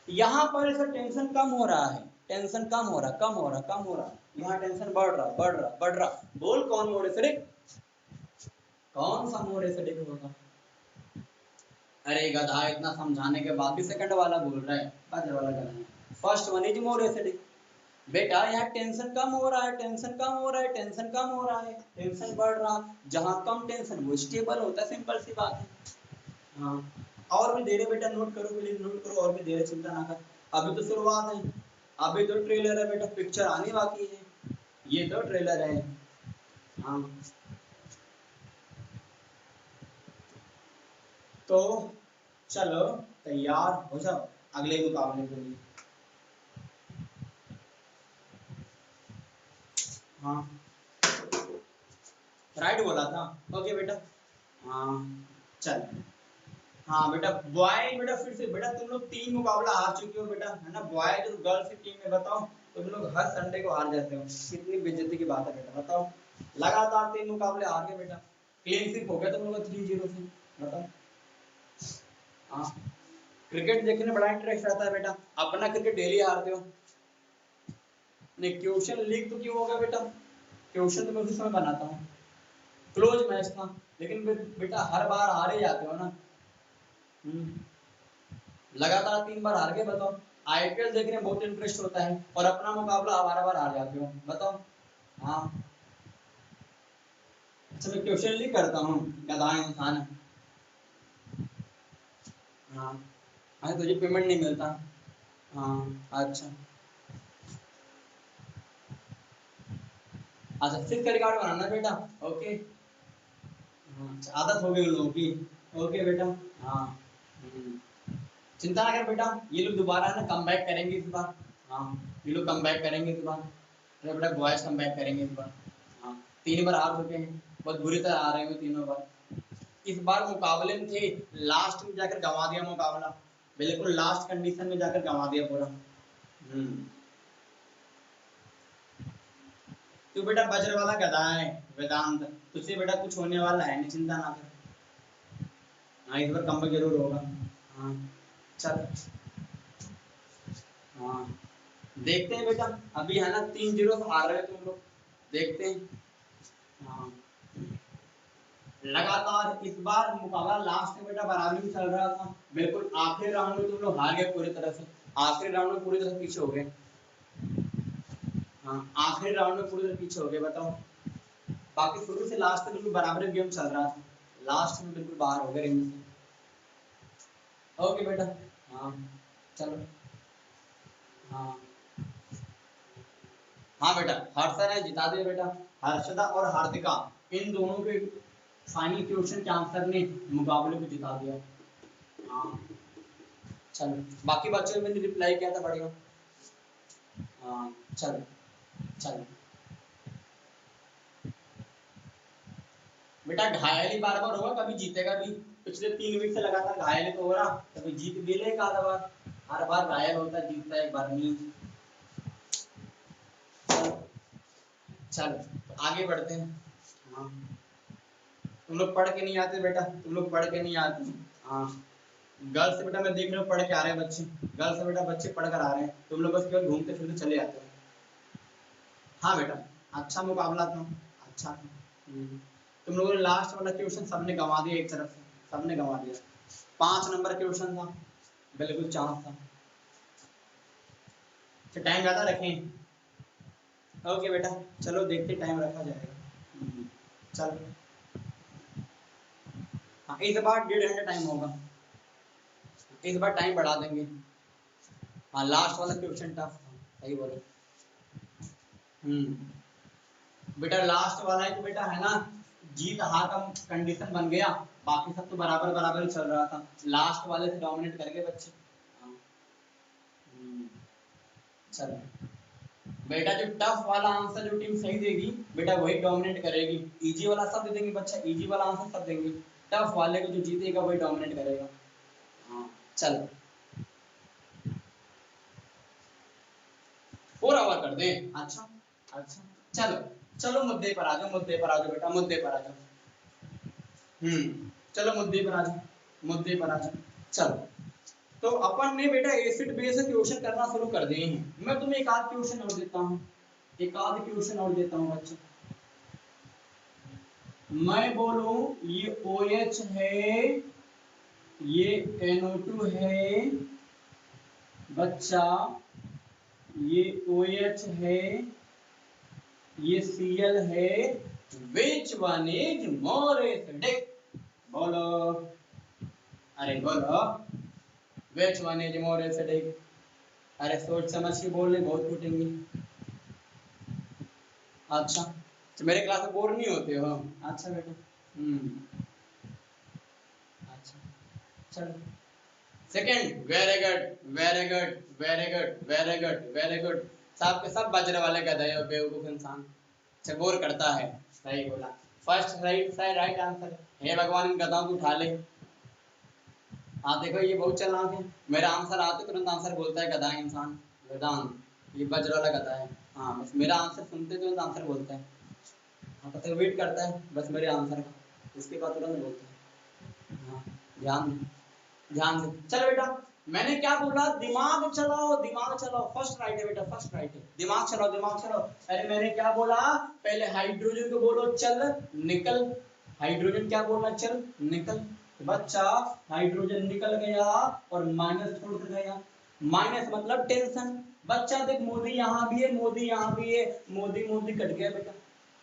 यहाँ पर ऐसा टेंशन कम हो रहा है, टेंशन कम हो रहा, कम हो रहा, कम हो रहा, यहाँ टेंशन बढ़ रहा, बढ़ रहा, बढ़ रहा, बोल कौन मोड़ एसिडिक, कौन सा मोड़ एसिडिक होगा। अरे गधा इतना समझाने के बाद भी सेकंड वाला बोल रहा है, बाजर वाला गधा है, first one is more acidic. बेटा यहाँ टेंशन कम हो रहा है, टेंशन कम हो रहा है, टेंशन कम हो रहा है, टेंशन बढ़ रहा, जहां कम टेंशन वो स्टेबल होता है, सिंपल सी बात है। हाँ और भी दे रहे बेटा, नोट करो प्लीज, नोट करो, और भी दे रहे, चिंता ना कर, अभी तो शुरुआत है, अभी तो ट्रेलर है बेटा, पिक्चर आनी बाकी है, ये तो ट्रेलर है। हाँ तो चलो तैयार हो जाओ अगले मुकाबले के लिए। हाँ राइट बोला था, ओके बेटा। हाँ चल, हाँ बेटा बॉय, बेटा फिर से बेटा तुम लोग 3 मुकाबला हार चुके हो बेटा, है ना, बॉयज और गर्ल्स की टीम में बताओ, तुम लोग हर संडे को हार जाते हो, कितनी बेइज्जती की बात है बेटा, बताओ लगातार 3 मुकाबले हार गए बेटा, क्लीन स्वीप हो गया तुम लोग 3-0 से, बताओ। हाँ क्रिकेट देखने में बड़ा इंटरेस्ट आता है बेटा, अपना क्रिकेट डेली हारते हो। नहीं ट्यूशन लीग तो क्यों होगा बेटा, ट्यूशन तो मैं उसी समय बनाता हूँ, क्लोज मैच था, लेकिन बेटा हर बार हारे जाते हो ना। लगातार 3 बार हार गए, बताओ। आईपीएल देखने में बहुत इंटरेस्ट होता है और अपना मुकाबला बार बार हार जाते हो, बताओ। हाँ अच्छा मैं क्वेश्चन नहीं करता हूँ, गधा इंसान है। हाँ हाँ तुझे पेमेंट नहीं मिलता, हाँ अच्छा अच्छा 6 रिकॉर्ड बनाना बेटा, ओके। हाँ, आदत हो गई उन लोगों की, ओके बेटा। हाँ चिंता ना कर बेटा, ये लोग दोबारा ना कम बैक करेंगे इस बार, हाँ ये लोग कम बैक करेंगे इस बार, तो बेटा बॉयज कम बैक करेंगे इस बार। हाँ 3 बार हार चुके हैं, बहुत बुरी तरह आ रहे हैं तीनों बार, इस बार मुकाबले में थे, लास्ट में जाकर गंवा दिया मुकाबला, बिल्कुल लास्ट कंडीशन में जाकर गंवा दिया पूरा। तू बेटा बजर वाला गधा है वेदांत, तुझसे बेटा कुछ होने वाला है नहीं, चिंता ना कर। हाँ इस बार कम जरूर होगा। हाँ चल, हाँ देखते हैं बेटा, अभी है ना 3-0 से हार रहे हो तुम लोग, देखते हैं। हाँ लगातार इस बार मुकाबला लास्ट में बेटा बराबरी में चल रहा था, बिल्कुल आखिरी राउंड में तुम लोग हार गए पूरी तरह से, आखिरी राउंड में पूरी तरह से पीछे हो गए। हाँ आखिरी राउंड में पूरी तरह पीछे हो गए, बताओ। बाकी शुरू से लास्ट तक बिल्कुल बराबर गेम चल रहा था, लास्ट में बिल्कुल बाहर हो गए रिंग से। ओके बेटा, हाँ चलो, हाँ हाँ बेटा हर्षा ने जिता दिया बेटा, हर्षदा और हार्दिका इन दोनों के फाइनल क्वेश्चन के आंसर ने मुकाबले को जिता दिया। हाँ चलो बाकी बच्चों ने रिप्लाई किया था बढ़िया। हाँ चलो चलो बेटा घायल ही बार बार होगा, कभी जीतेगा भी, पिछले 3 वीक से लगातार घायल ही तो हो रहा, कभी जीत भी ले आधा बार, हर बार घायल होता है, जीतता है एक बार नहीं। चलो चलो तो आगे बढ़ते हैं। हाँ तुम लोग पढ़ के नहीं आते बेटा, तुम लोग पढ़ के नहीं आते। हाँ गर्ल्स बेटा मैं देख रहा हूँ पढ़ के आ रहे हैं बच्चे, गर्ल्स बेटा बच्चे पढ़ कर आ रहे हैं, तुम लोग बस केवल घूमते फिरते चले जाते हो। हाँ बेटा अच्छा मुकाबला था, अच्छा था। तुम लोगों ने लास्ट वाला क्वेश्चन सबने गंवा दिया, एक तरफ से सबने गंवा दिया, 5 नंबर क्वेश्चन था, बिल्कुल चांस था। तो टाइम ज़्यादा रखें? ओके बेटा, चलो देखते टाइम रखा जाएगा। चलो हाँ, इस बार 1.5 घंटा टाइम होगा, इस बार टाइम बढ़ा देंगे। हाँ लास्ट वाला क्वेश्चन टफ था, सही बोले। बेटा लास्ट वाला है तो बेटा है ना, जीत हार का कंडीशन बन गया, बाकी सब तो बराबर बराबर ही चल रहा था, लास्ट वाले से डोमिनेट करके बच्चे। चलो बेटा जो टफ वाला आंसर जो टीम सही देगी बेटा वही डोमिनेट करेगी, इजी वाला सब दे देंगे बच्चा, इजी वाला आंसर सब देंगे, टफ वाले को जो जीतेगा वही डोमिनेट करेगा। हाँ चलो 4 आवर कर दें। अच्छा अच्छा चलो चलो मुद्दे पर आ जाओ, मुद्दे पर आ जाओ बेटा, मुद्दे पर आ जाओ। चलो मुद्दे पर आ जाओ, मुद्दे पर आ जाओ। चलो तो अपन ने बेटा एसिड बेस क्वेश्चन करना शुरू कर दिए हैं। मैं तुम्हें एक आध क्वेश्चन और देता हूँ, एक आध क्वेश्चन और देता हूँ बच्चों। मैं बोलूं ये OH है, ये NO2 है बच्चा, ये OH है, ये Cl है, which one is more acidic? बोलो, अरे बोलो, which one is more acidic? अरे सोच समझ के बोल रहे, बहुत टूटेंगे। अच्छा तो मेरे क्लास में बोर नहीं होते हो? अच्छा बेटा अच्छा चलो second, very good very good very good very good very good, सब के सब बजरे वाले गधे हो, बेवकूफ इंसान से बोर करता है। सही बोला, फर्स्ट राइट सही राइट आंसर। हे भगवान इन गधाओं को उठा ले। हाँ देखो ये बहुत चालाक है, मेरा आंसर आते तुरंत आंसर बोलता है, गधा इंसान, गधान, ये बजरे वाला गधा है। हाँ बस मेरा आंसर सुनते तुरंत आंसर बोलता है। हाँ तो वेट करता है बस मेरे आंसर का, इसके बाद तुरंत बोलता है। हाँ ध्यान दे, ध्यान दे। चलो बेटा मैंने क्या बोला, दिमाग चलाओ दिमाग चलाओ, फर्स्ट राइट है बेटा, फर्स्ट राइट है, दिमाग चलाओ दिमाग चलाओ। अरे मैंने क्या बोला, पहले हाइड्रोजन को बोलो चल निकल, हाइड्रोजन क्या बोलना, चल निकल। बच्चा हाइड्रोजन निकल गया और माइनस छोड़ कर गया, माइनस मतलब टेंशन। बच्चा देख मोदी यहाँ भी है, मोदी यहाँ भी है, मोदी मोदी कट गया बेटा,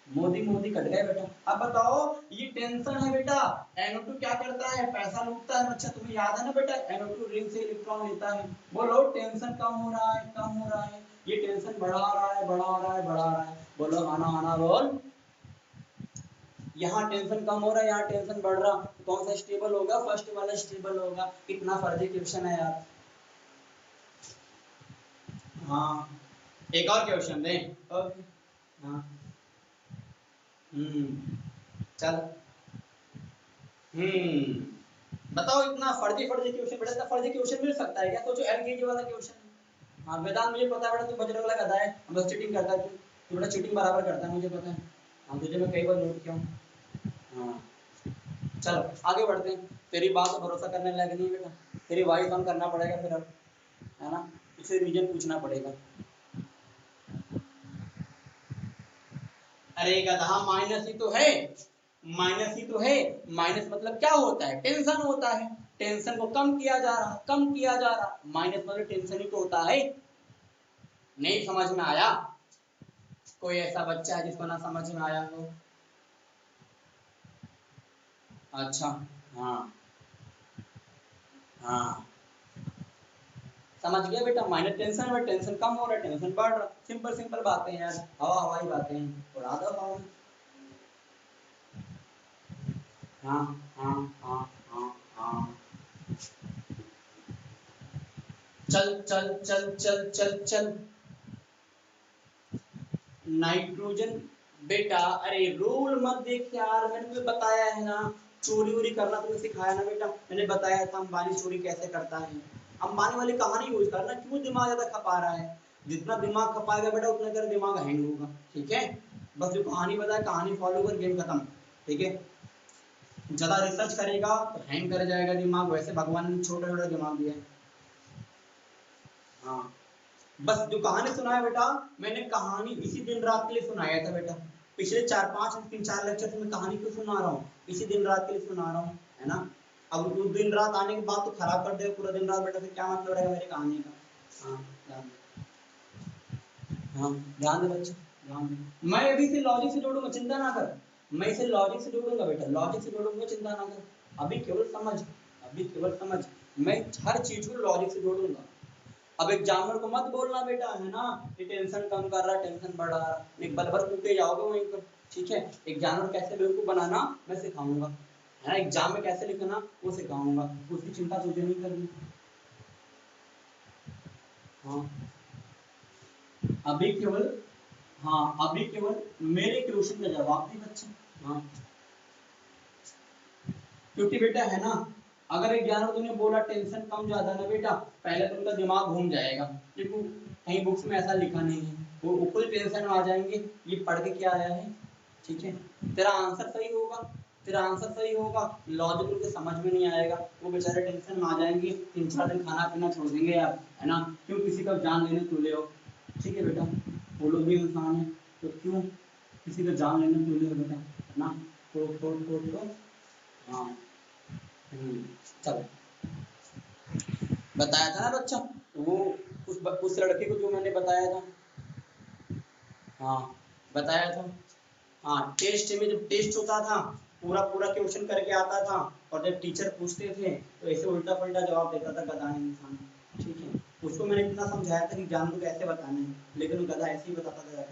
मोदी मोदी कट गए बेटा। अब बताओ ये टेंशन है बेटा, NO2 क्या करता है, पैसा लूटता है बच्चा, तुम्हें याद है ना बेटा, NO2 रिंग से इलेक्ट्रॉन लेता है। बोलो टेंशन कम हो रहा है, कम हो रहा है, ये टेंशन बढ़ा रहा है बढ़ा रहा है बढ़ा रहा है, बोलो आना आना बोल। यहाँ टेंशन कम हो रहा है, यहाँ टेंशन बढ़ रहा, कौन सा स्टेबल होगा, फर्स्ट वाला स्टेबल होगा। कितना फर्जी क्वेश्चन है यार। हाँ एक और क्वेश्चन दे, ओके हाँ चल बताओ इतना फर्जी फर्जी क्वेश्चन बेटा, इतना फर्जी क्वेश्चन मिल सकता है क्या, सोचो LKG वाला क्वेश्चन। हाँ वेदांत मुझे पता है बेटा, तू बजरंग वाला गधा है, हम बस चीटिंग करता है तू बेटा, चीटिंग बराबर करता है मुझे पता है। हाँ तुझे मैं कई बार नोट किया हूँ। हाँ चलो आगे बढ़ते हैं, तेरी बात पर भरोसा करने लायक नहीं बेटा, तेरी वॉइस ऑन करना पड़ेगा फिर अब, है ना, इसे रीजन पूछना पड़ेगा। अरे गधा माइनस ही तो है, माइनस ही तो है, माइनस मतलब क्या होता है, टेंशन होता है, टेंशन को कम किया जा रहा, कम किया जा रहा, माइनस मतलब टेंशन ही तो होता है। नहीं समझ में आया? कोई ऐसा बच्चा है जिसको ना समझ में आया हो? अच्छा हाँ हाँ समझ गया बेटा, माइनस टेंशन में टेंशन कम हो रहा है, टेंशन बढ़ रहा, सिंपल सिंपल बातें यार, हवा हवाई बातें उड़ा दो हवा में। हाँ हाँ हाँ हाँ हाँ चल चल चल चल चल चल नाइट्रोजन बेटा, अरे रूल मत देख यार, मैंने तुम्हें बताया है ना, चोरी वोरी करना तुम्हें सिखाया ना बेटा, मैंने बताया था अंबानी चोरी कैसे करता है। अंबानी वाली कहानी यूज करना, क्यों दिमाग ज्यादा खपा रहा है, जितना दिमाग खपाएगा बेटा उतना कर दिमाग हैंग होगा, ठीक है। बस जो कहानी बताया कहानी फॉलो कर, गेम खत्म, ठीक है। ज्यादा रिसर्च करेगा तो हैंग कर जाएगा दिमाग, वैसे भगवान ने छोटा छोटा दिमाग दिया है। हाँ बस जो कहानी सुनाया बेटा, मैंने कहानी इसी दिन रात के लिए सुनाया था बेटा, पिछले 4-5-3-4 लेक्चर से मैं कहानी क्यों सुना रहा हूँ, इसी दिन रात के लिए सुना रहा हूँ, है ना। अब उस दिन रात आने के बाद तो खराब कर दे पूरा दिन रात बेटा, फिर क्या मतलब रहेगा मेरी कहानी का। हाँ ध्यान दे। हाँ ध्यान दे बच्चा, ध्यान दे। मैं अभी से लॉजिक से जोड़ूंगा, चिंता ना कर, मैं इसे लॉजिक से जोड़ूंगा बेटा, लॉजिक से जोड़ूंगा, चिंता ना कर। अभी केवल समझ, अभी केवल समझ, मैं हर चीज को लॉजिक से जोड़ूंगा। अब एग्जामिनर को मत बोलना बेटा, है ना, ये टेंशन कम कर रहा, टेंशन बढ़ा रहा, एक बल भर कूदे जाओगे वहीं पर। ठीक है, एग्जामिनर कैसे बेवकूफ बनाना मैं सिखाऊंगा, है ना, एग्जाम में कैसे लिखना वो सिखाऊंगा, उसकी चिंता तुझे नहीं करनी। हाँ अभी केवल, हाँ अभी केवल मेरे क्वेश्चन का जवाब दी बच्चे। हाँ क्योंकि बेटा है ना, अगर एक ज्ञान तूने बोला टेंशन कम ज्यादा ना बेटा, पहले तो उनका दिमाग घूम जाएगा, क्योंकि कहीं बुक्स में ऐसा लिखा नहीं है, वो खुद टेंशन में आ जाएंगे, ये पढ़ के क्या आया है। ठीक है, तेरा आंसर सही होगा, तेरा आंसर सही होगा, लॉजिक उनके समझ में नहीं आएगा, वो बेचारे टेंशन में आ जाएंगे, 3-4 दिन खाना पीना छोड़ देंगे यार, है ना, क्यों किसी का जान लेने तुले हो। ठीक है बेटा, वो लोग भी इंसान है, तो क्यों किसी का जान लेने तुले हो बेटा, है ना, तो हाँ चलो, बताया था ना बच्चा, वो उस लड़के को जो मैंने बताया था, हाँ बताया था। हाँ टेस्ट में जब टेस्ट होता था, पूरा पूरा क्वेश्चन करके आता था, और जब टीचर पूछते थे तो ऐसे उल्टा पलटा जवाब देता था गधा इंसान। ठीक है, उसको मैंने इतना समझाया था कि जान को कैसे बताना है, लेकिन वो गधा ऐसे ही बताता था,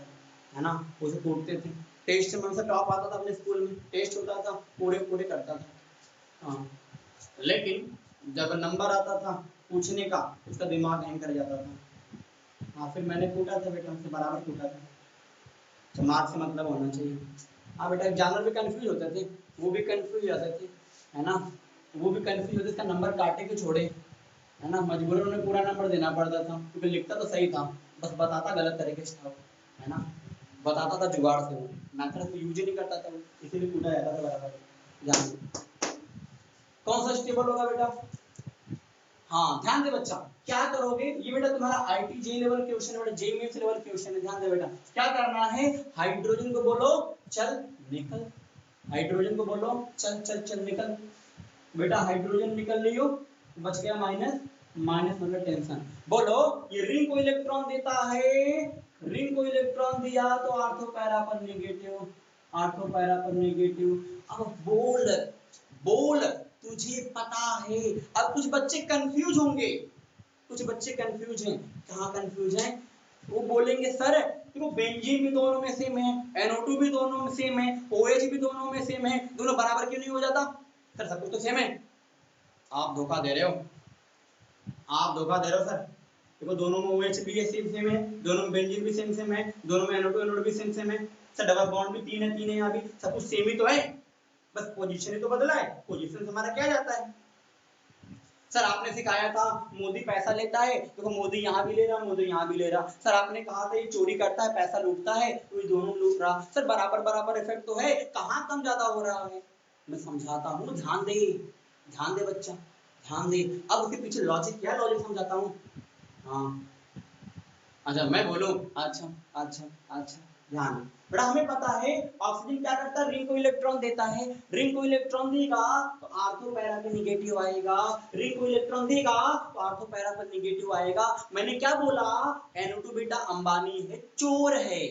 है ना, उसे कूटते थे। टेस्ट में से टॉप आता था अपने स्कूल में, टेस्ट होता था पूरे पूरे करता था। हाँ लेकिन जब नंबर आता था पूछने का, उसका दिमाग हैंग कर जाता था। हाँ फिर मैंने कूटा था बेटा, उससे बराबर कूटा था, तो मार्क्स से मतलब होना चाहिए। हाँ बेटा जानवर भी कंफ्यूज होते थे, वो भी कंफ्यूज जाते थे, है ना, वो भी कंफ्यूज होते, इसका नंबर काटे के छोड़े, है ना, मजबूरन उन्हें पूरा नंबर देना पड़ता था, क्योंकि लिखता तो सही था, बस बताता गलत तरीके से था, है ना, बताता था जुगाड़ से, वो मैथड को यूज ही नहीं करता था, वो इसीलिए कूटा जाता था बराबर। ध्यान, कौन सा स्टेबल होगा बेटा, हाँ ध्यान दे बच्चा, क्या करोगे, ये बेटा तुम्हारा आईटी जे लेवल क्वेश्चन है बेटा, जे मेंस लेवल क्वेश्चन है, ध्यान दे बेटा, क्या करना है, हाइड्रोजन को बोलो चल निकल, हाइड्रोजन को बोलो चल चल चल निकल, बेटा हाइड्रोजन निकल लियो, बच गया माइनस, माइनस मतलब टेंशन, बोलो ये रिंग को इलेक्ट्रॉन देता है, रिंग को इलेक्ट्रॉन दिया तो आर्थो पैरा पर नेगेटिव, आर्थो पैरा पर नेगेटिव। अब बोल बोल, तुझे पता है, अब कुछ बच्चे कंफ्यूज होंगे, कुछ बच्चे कंफ्यूज हैं, कहाँ कंफ्यूज हैं, वो बोलेंगे सर देखो बेंजीन भी दोनों में सेम है, NO2 भी दोनों में सेम है, OH भी दोनों में सेम है, दोनों बराबर क्यों नहीं हो जाता, सर सब कुछ तो सेम है। आप धोखा दे रहे हो, आप धोखा दे रहे हो सर, देखो दोनों में OH भी सेम सेम है, दोनों में बेंजीन भी सेम सेम है, दोनों में NO2 भी सेम सेम है, सर डबल बॉन्ड भी तीन है यहाँ भी, सब कुछ सेम ही तो है, बस पोजीशन ही तो बदला है, पोजीशन से हमारा क्या जाता है। सर आपने सिखाया था मोदी पैसा लेता है, देखो मोदी यहाँ भी ले रहा, मोदी यहाँ भी ले रहा, सर आपने कहा था ये चोरी करता है पैसा लूटता है, तो ये दोनों लूट रहा, सर बराबर बराबर इफेक्ट तो है, कहाँ कम ज्यादा हो रहा है, मैं समझाता हूँ, ध्यान दे, ध्यान दे बच्चा, ध्यान दे, अब उसके पीछे लॉजिक क्या, लॉजिक समझाता हूँ। हाँ अच्छा मैं बोलूं, अच्छा अच्छा अच्छा, ध्यान बेटा, हमें पता है ऑक्सीजन क्या करता है, रिंग को इलेक्ट्रॉन देता है, रिंग को इलेक्ट्रॉन देगा तो आर्थो पैरा पे नेगेटिव आएगा, रिंग को इलेक्ट्रॉन देगा तो आर्थो पैरा पर नेगेटिव आएगा। मैंने क्या बोला, NO2 बेटा अंबानी है, चोर है,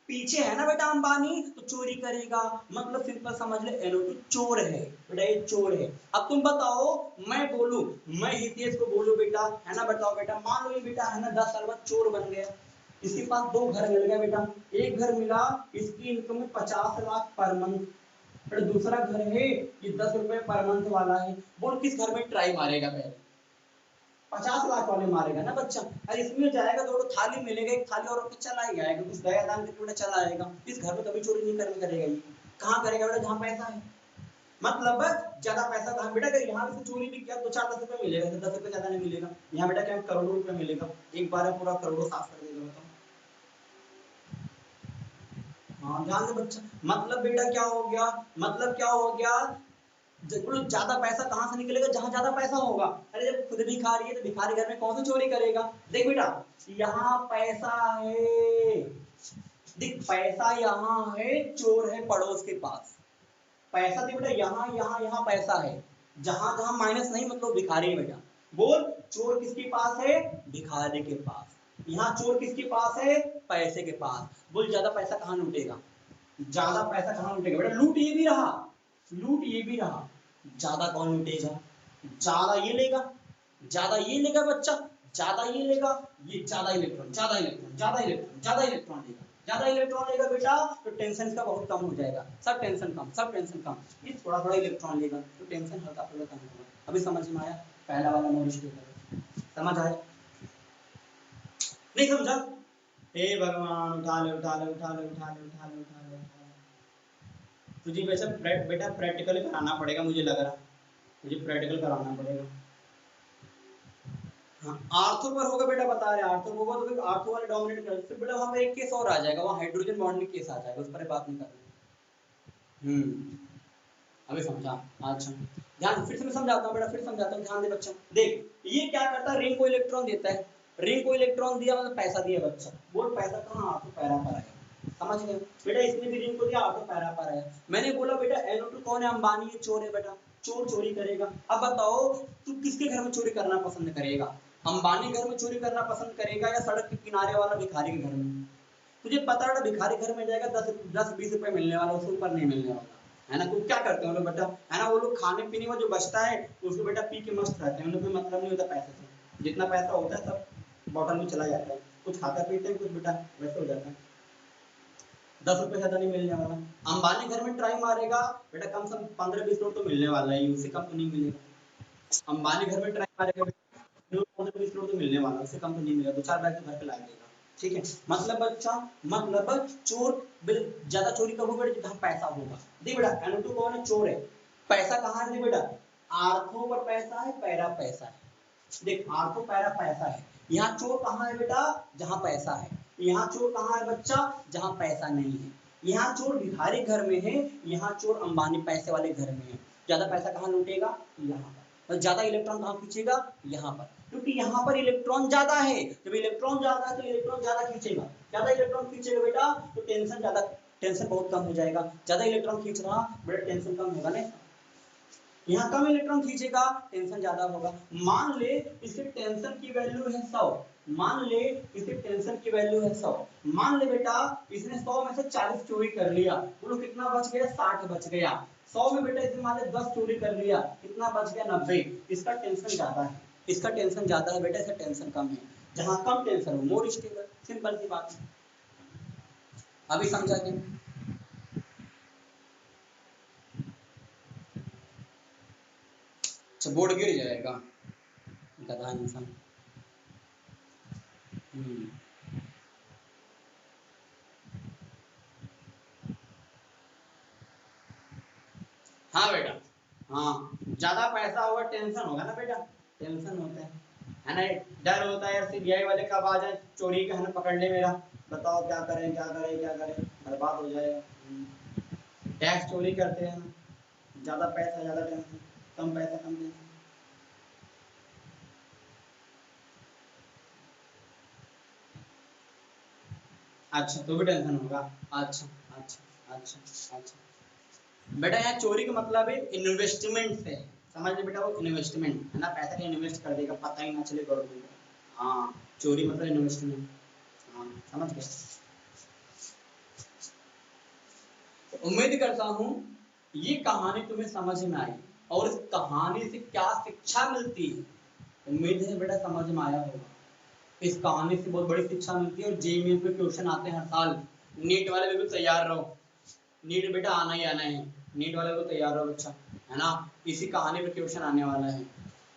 पीछे है ना बेटा अंबानी, तो चोरी करेगा, मतलब सिंपल समझ ले NO2 चोर है बेटा, ये चोर है। अब तुम बताओ, मैं बोलूं, मैं हितेश को बोलूं बेटा, है ना, बताओ बेटा, मान लो ये बेटा है ना 10 साल बाद चोर बन गया, इसके पास 2 घर मिल गया बेटा, एक घर मिला इसकी इनकम में 50 लाख पर मंथ, फिर दूसरा घर है ये 10 रुपए पर मंथ वाला है, बोल किस घर में ट्राई मारेगा पहले, 50 लाख वाले मारेगा ना बच्चा, अरे इसमें जाएगा तो थाली मिलेगा, एक थाली और चला ही आएगा, कुछ दया दान करके चला आएगा, इस घर में कभी चोरी नहीं करने करेगा, ये कहाँ करेगा बेटा, जहाँ पैसा है, मतलब ज्यादा पैसा कहाँ बेटा, अगर यहाँ से चोरी भी किया 2-4-10 रुपए मिलेगा, 10 रुपए ज्यादा नहीं मिलेगा, यहाँ बेटा क्या करोड़ों रुपए मिलेगा, एक बार में पूरा करोड़ों साफ कर देगा बताओ। हाँ ध्यान दे बच्चा, मतलब बेटा क्या हो गया, मतलब क्या हो गया, ज्यादा पैसा कहाँ से निकलेगा, जहां ज्यादा पैसा होगा, अरे जब खुद भिखारी है तो भिखारी घर में कौन सी चोरी करेगा, देख बेटा यहाँ पैसा है, देख पैसा यहाँ है, चोर है पड़ोस के पास, पैसा देख बेटा यहाँ यहाँ यहाँ पैसा है, जहां जहां माइनस नहीं मतलब भिखारी है बेटा, बोल चोर किसके पास है, भिखारी के पास, यहाँ चोर किसके पास है? पैसे के पास। बोल ज्यादा पैसा कहाँ लूटेगा? ज्यादा पैसा कहाँ लूटेगा बेटा? लूट ये भी रहा, लूट ये भी रहा, ज्यादा कौन लूटेगा? ज्यादा ये लेगा, ज्यादा ये लेगा बच्चा, ज्यादा ये लेगा, ये ज्यादा इलेक्ट्रॉन, ज्यादा इलेक्ट्रॉन, ज्यादा इलेक्ट्रॉन, ज्यादा इलेक्ट्रॉन लेगा, ज्यादा इलेक्ट्रॉन लेगा बेटा, तो टेंशन का बहुत कम हो जाएगा। सब टेंशन कम, सब टेंशन कम। ये थोड़ा थोड़ा इलेक्ट्रॉन लेगा तो टेंशन हल्का फुल्का कम होगा। अभी समझ में आया? पहला वाला नॉलेज समझ आया? नहीं समझा? हे भगवान, उठा ले उठा ले उठा ले उठा ले उठा ले उठा ले। तुझे वैसे बेटा प्रैक्टिकल कराना पड़ेगा, मुझे लग रहा मुझे प्रैक्टिकल कराना पड़ेगा। हाँ, आर्थो पर होगा बेटा, बता रहे आर्थो होगा तो फिर आर्थो वाले डोमिनेट कर, फिर बेटा वहां पे एक केस और आ जाएगा, वहां हाइड्रोजन बॉन्डिंग केस आ जाएगा, उस पर बात नहीं करनी। अभी समझा? अच्छा ध्यान, फिर से मैं समझाता हूँ बेटा, फिर समझाता हूँ, ध्यान दे बच्चा। देख ये क्या करता है, रिंग को इलेक्ट्रॉन देता है, रिंग को इलेक्ट्रॉन दिया मतलब पैसा दिया बच्चा। बोल पैसा कहाँ? आर्थो पैरा पर आया। समझ गए बेटा? इसने भी रिंग को दिया, आर्थो पैरा पर आया। मैंने बोला बेटा NO2 कौन है? अंबानी है, चोर है बेटा, चोर चोरी करेगा। अब बताओ तू किसके घर में चोरी करना पसंद करेगा? अंबानी घर में चोरी करना पसंद करेगा या सड़क के किनारे वाला भिखारी के घर में? तुझे पता है भिखारी घर में जाएगा 10-20 रुपए मिलने वाला, उससे ऊपर नहीं मिलने वाला, है ना? तो क्या करते हैं लोग बेटा, है ना? वो लोग खाने पीने में जो बचता है उसको बेटा पी के मस्त रहते हैं, उन्हें कोई मतलब नहीं होता पैसे से। जितना पैसा होता है सब बॉटल में चला जाता है, कुछ खाता पीते हैं, कुछ बेटा वैसे हो जाता है। 10 रुपए ज्यादा नहीं मिलने वाला। अंबानी घर में ट्राई मारेगा बेटा, कम से कम 15-20 रोड तो मिलने वाला है, उससे कम तो नहीं मिलेगा। अंबानी घर में ट्राई मारेगा 15-20 रोड तो मिलने वाला, उससे कम तो नहीं मिलेगा, 2-4 बैग तो घर पे ला देगा। ठीक है? मतलब बच्चा, मतलब चोर ज्यादा चोरी कब होगा? जहाँ पैसा होगा। देख बेटा NO2 कौन है? चोर है। पैसा कहाँ है? बेटा आर्थो पर पैसा है, पैरा पैसा है। देख आर्थो पैरा पैसा है, यहाँ चोर कहाँ है बेटा? जहाँ पैसा है। यहाँ चोर कहाँ है बच्चा? जहाँ पैसा नहीं है। यहाँ चोर भिखारी घर में है, यहाँ चोर अंबानी पैसे वाले घर में है। ज्यादा पैसा कहाँ लूटेगा? यहाँ पर। और ज्यादा इलेक्ट्रॉन कहाँ खींचेगा? यहाँ पर, क्योंकि यहाँ पर इलेक्ट्रॉन ज्यादा है। जब इलेक्ट्रॉन ज्यादा है तो इलेक्ट्रॉन ज्यादा खींचेगा, ज्यादा इलेक्ट्रॉन खींचेगा बेटा तो टेंशन ज्यादा, टेंशन बहुत कम हो जाएगा। ज्यादा इलेक्ट्रॉन खींच रहा बेटा, टेंशन कम होगा नहीं। यहाँ कम इलेक्ट्रॉन खींचेगा, टेंशन ज्यादा होगा। मान ले इसके टेंशन की वैल्यू है 100, मान ले इसके टेंशन की वैल्यू है 100। मान ले बेटा इसने 100 में से 40 चोरी कर लिया, बोलो कितना बच गया? 60 बच गया। 100 में बेटा इसने मान ले 10 चोरी कर लिया, कितना बच गया? 90। इसका टेंशन ज्यादा है, इसका टेंशन ज्यादा है बेटा, इसका टेंशन कम है। जहाँ कम टेंशन हो मोर स्टेबल, सिंपल सी बात है। अभी समझा क्या? बोर्ड गिर जाएगा, गधा इंसान। हाँ बेटा, हाँ ज्यादा पैसा होगा टेंशन होगा ना बेटा, टेंशन होता है ना? डर होता है यार CBI वाले कब आ जाए चोरी का, है ना, पकड़ ले मेरा। बताओ क्या करें क्या करें क्या करें, बर्बाद हो जाएगा। टैक्स चोरी करते हैं ना, ज्यादा पैसा ज्यादा टेंशन, कम पैसा कम टेंशन। अच्छा तो भी टेंशन होगा। अच्छा अच्छा अच्छा अच्छा बेटा, यहाँ चोरी का मतलब है इन्वेस्टमेंट से, समझ ले बेटा, वो इन्वेस्टमेंट है ना, पैसा का इन्वेस्ट कर देगा, पता ही ना चले गवर्नमेंट को। हाँ चोरी मतलब इन्वेस्टमेंट। हाँ समझ गए? उम्मीद करता हूँ ये कहानी तुम्हें समझ में आई, और इस कहानी से क्या शिक्षा मिलती है, उम्मीद है बेटा समझ में आया होगा। इस कहानी से बहुत बड़ी शिक्षा मिलती है, और JEE में क्वेश्चन आते हैं हर साल। नीट वाले बिल्कुल तैयार रहो, नीट बेटा आना ही आना है, नीट वाले को तैयार रहो बच्चा, है ना? इसी कहानी पे क्वेश्चन आने वाला है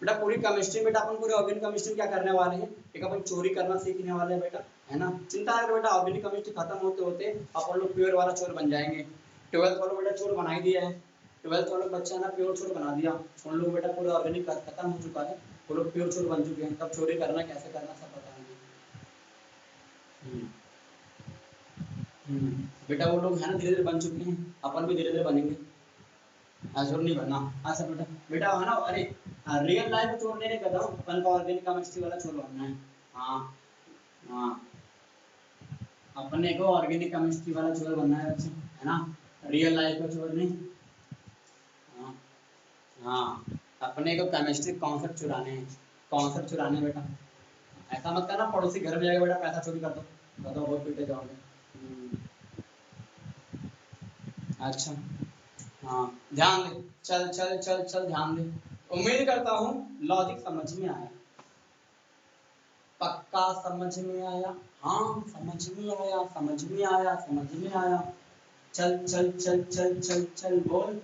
बेटा। पूरी केमिस्ट्री बेटा अपन पूरे ऑर्गेनिक केमिस्ट्री क्या करने वाले हैं, एक अपन चोरी करना सीखने वाले हैं बेटा, है ना? चिंता है बेटा, ऑर्गेनिक केमिस्ट्री खत्म होते होते अपन लोग प्योर वाला चोर बन जाएंगे। 12th वालों बेटा चोर बना ही दिया है, 12th वालों बच्चा ना प्योर चोर बना दिया, उन लोग बेटा पूरा ऑर्गेनिक खत्म हो चुका है, वो लोग प्योर चोर बन चुके हैं, तब चोरी करना कैसे करना सब बताएंगे। बेटा वो लोग है ना धीरे धीरे बन चुके हैं, अपन भी धीरे धीरे बनेंगे, चोर नहीं बनना। अच्छा बेटा, बेटा है ना, अरे रियल लाइफ चोर नहीं कहता हूँ, अपन का ऑर्गेनिक केमिस्ट्री वाला चोर बनना है। हाँ हाँ, अपने को ऑर्गेनिक केमिस्ट्री वाला चोर बनना है बच्चे, है ना? रियल लाइफ का चोर नहीं। हाँ हाँ, अपने को केमिस्ट्री कॉन्सेप्ट चुराने हैं, कॉन्सेप्ट चुराने बेटा। ऐसा मत करना पड़ोसी घर में जाकर बेटा पैसा चोरी कर दो, बताओ बहुत पीटे जाओगे। अच्छा हाँ ध्यान दे, चल चल चल चल ध्यान दे। उम्मीद करता हूँ लॉजिक समझ में आया, पक्का समझ में आया, हाँ समझ में आया, समझ में आया, समझ में आया। चल चल चल चल चल चल बोल।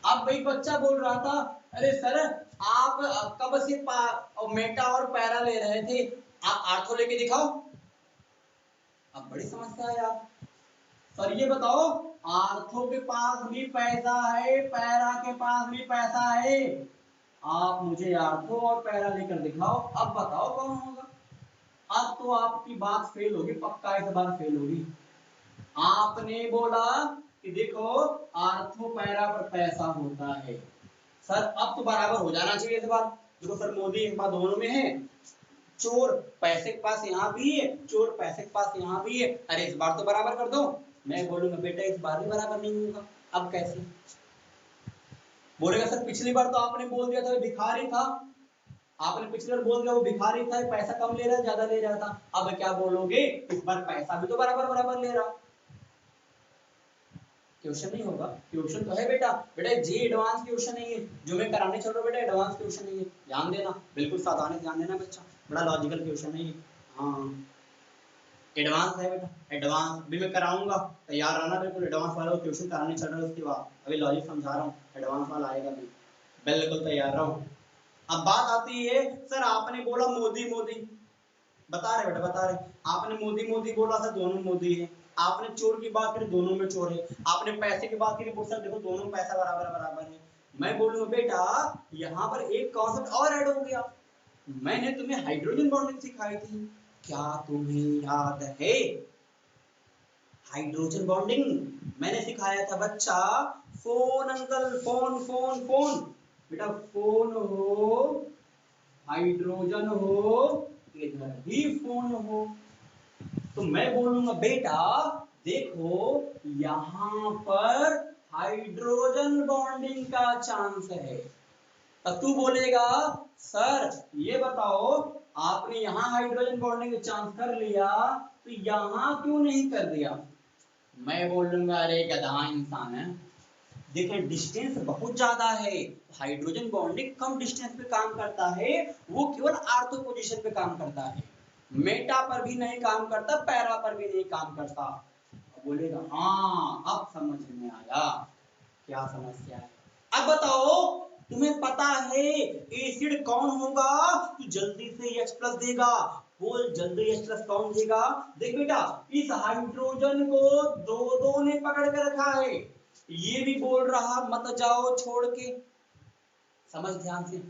अब भाई बच्चा बोल रहा था, अरे सर आप कब से मेटा और पैरा ले रहे थे, आप आर्थो लेके दिखाओ। अब बड़ी समस्या है यार, सर ये बताओ आर्थो के पास भी पैसा है, पैरा के पास भी पैसा है, आप मुझे आर्थो और पैरा लेकर दिखाओ, अब बताओ कौन होगा। अब तो आपकी बात फेल होगी, पक्का इस बार फेल होगी। आपने बोला कि देखो आर्थो पैरा पर पैसा होता है, सर अब तो बराबर हो जाना चाहिए इस बार। देखो सर मोदी एक बार दोनों में है, चोर पैसे के पास यहाँ भी है, चोर पैसे के पास यहाँ भी है, अरे इस बार तो बराबर कर दो। मैं बोलूंगा बेटा इस बार भी बराबर नहीं होगा। अब कैसे बोलेगा, सर पिछली बार तो आपने बोल दिया था भिखारी था, आपने पिछले बार बोल दिया वो भिखारी था, पैसा कम ले रहा है ज्यादा ले रहा था, अब क्या बोलोगे इस बार पैसा भी तो बराबर बराबर ले रहा। क्वेश्चन नहीं होगा, क्वेश्चन तो है बेटा, बेटा जी एडवांस क्वेश्चन नहीं है जो मैं कराने चल रहा हूँ, बेटा एडवांस क्वेश्चन नहीं है, ध्यान देना, बिल्कुल सावधानी ध्यान देना बच्चा, बड़ा लॉजिकल क्वेश्चन है ये। हाँ एडवांस है बेटा, एडवांस भी मैं कराऊंगा, तैयार रहना बिल्कुल, एडवांस वाला क्वेश्चन कराने चल रहा है, उसके बाद अभी लॉजिक समझा रहा हूँ, एडवांस वाला आएगा भी, बिल्कुल तैयार रहो। अब बात आती है, सर आपने बोला मोदी मोदी, बता रहे बेटा बता रहे, आपने मोदी मोदी बोला सर दोनों मोदी है, आपने चोर की बात करी दोनों में चोर है, आपने पैसे की बात करी सर देखो दोनों में पैसा बराबर बराबर है। मैं बोलूंगा बेटा यहाँ पर एक कॉन्सेप्ट और ऐड हो गया, मैंने तुम्हें हाइड्रोजन बॉन्डिंग सिखाई थी, क्या तुम्हें याद है? हाइड्रोजन बॉन्डिंग मैंने सिखाया था बच्चा, phone uncle phone phone phone, बेटा फोन हो हाइड्रोजन हो इधर भी फोन हो, तो मैं बोलूंगा बेटा देखो यहां पर हाइड्रोजन बॉन्डिंग का चांस है, तो तू बोलेगा सर ये बताओ आपने यहां हाइड्रोजन बॉन्डिंग का चांस कर लिया तो यहां क्यों नहीं कर दिया। मैं बोलूंगा अरे गधा इंसान है, देखें डिस्टेंस बहुत ज्यादा है, हाइड्रोजन बॉन्डिंग कम डिस्टेंस पे काम करता है, वो केवल आर्थो पोजीशन पे काम करता है, मेटा पर भी नहीं काम करता, पैरा पर भी नहीं काम करता। बोलेगा हाँ अब समझ में आया क्या समस्या है। अब बताओ तुम्हें पता है एसिड कौन होगा तो जल्दी से H प्लस देगा, बोल जल्दी H प्लस कौन देगा। देख बेटा इस हाइड्रोजन को दो दो ने पकड़ के रखा है, ये भी बोल रहा मत जाओ छोड़ के, समझ ध्यान से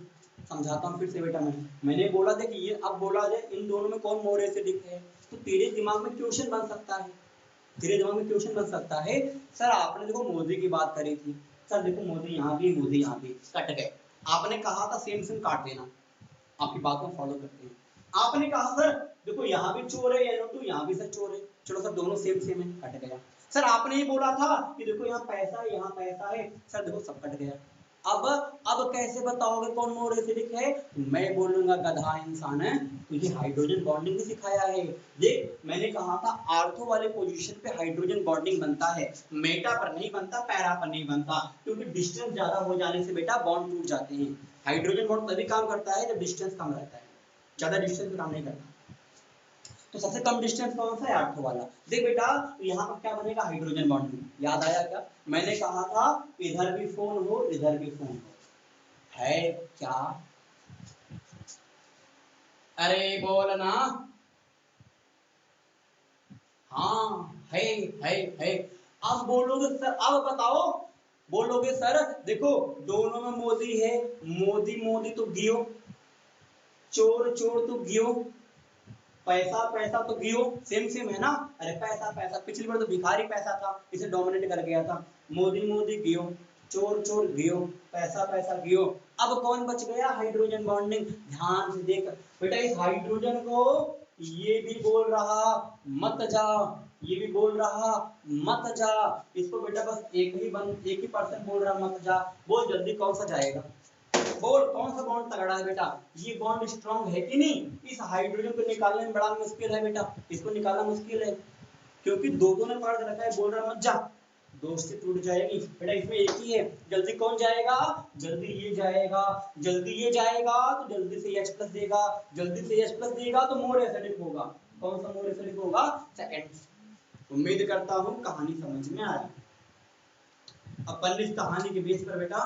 समझाता हूँ फिर से बेटा, मैंने बोला था कि ये अब बोला जाए इन दोनों में कौन मोर एसिडिक है, तो तेरे दिमाग में क्वेश्चन बन सकता है, तेरे दिमाग में क्वेश्चन बन सकता है, सर आपने देखो मोदी की बात करी थी, सर देखो मोदी यहाँ भी मोदी यहाँ भी कट गए, आपने कहा था सेम सेम काट देना, आपकी बात को फॉलो करते हैं, आपने कहा सर देखो यहाँ भी चोर है NO2 यहाँ भी सर चोर है, चलो सर दोनों सेम सेम है, कट गया। सर आपने ही बोला था कि देखो यहाँ पैसा है, सर देखो सब कट गया। अब कैसे बताओगे कौन मोर एसिडिक है, मैं बोलूंगा गधा इंसान है, तुझे हाइड्रोजन बॉन्डिंग भी सिखाया है, देख मैंने कहा था आर्थो वाले पोजीशन पे हाइड्रोजन बॉन्डिंग बनता है, मेटा पर नहीं बनता, पैरा पर नहीं बनता, क्योंकि डिस्टेंस ज्यादा हो जाने से बेटा बॉन्ड टूट जाते हैं, हाइड्रोजन बॉन्ड तभी काम करता है जब डिस्टेंस कम रहता है, ज्यादा डिस्टेंस पे काम नहीं करता। तो सबसे कम डिस्टेंस कौन सा है आर्थो वाला, देख बेटा तो यहाँ पर क्या बनेगा हाइड्रोजन बॉन्डिंग, याद आया क्या मैंने कहा था इधर भी फोन हो इधर भी फोन हो, है क्या, अरे बोलना, हाँ है। अब बोलोगे सर अब बताओ, बोलोगे सर देखो दोनों में मोदी है, मोदी मोदी तो गियो, चोर चोर तो गियो, पैसा पैसा तो गियो, सेम सेम है ना, अरे पैसा पैसा पिछली बार तो भिखारी पैसा था इसे डोमिनेट कर गया था, मोदी मोदी गियो, चोर चोर गियो, पैसा पैसा गियो, अब कौन बच गया हाइड्रोजन बॉन्डिंग, ध्यान से देख बेटा इस हाइड्रोजन को ये भी बोल रहा मत जा, ये भी बोल रहा मत जा, इसको बेटा बस एक ही परसेंट बोल रहा मत जा, बोल जल्दी कौन सा जाएगा, बोल कौन सा बॉन्ड तगड़ा है बेटा? ये बॉन्ड स्ट्रांग है कि नहीं? इस हाइड्रोजन को निकालने में बड़ा मुश्किल है बेटा, इसको निकालना मुश्किल है, क्योंकि दो दो ने पकड़ के रखा है, बोल रहा मत जा, दोस्त से टूट जाएगी बेटा, इसमें एक ही है, जल्दी कौन जाएगा? जल्दी ये जाएगा, जल्दी ये जाएगा तो जल्दी से H प्लस देगा, जल्दी से H प्लस देगा तो मोर एसिडिक होगा। कौन सा मोर एसिडिक होगा? सेकंड। उम्मीद करता हूँ कहानी समझ में आई। अपन ने इस कहानी के बेस पर बेटा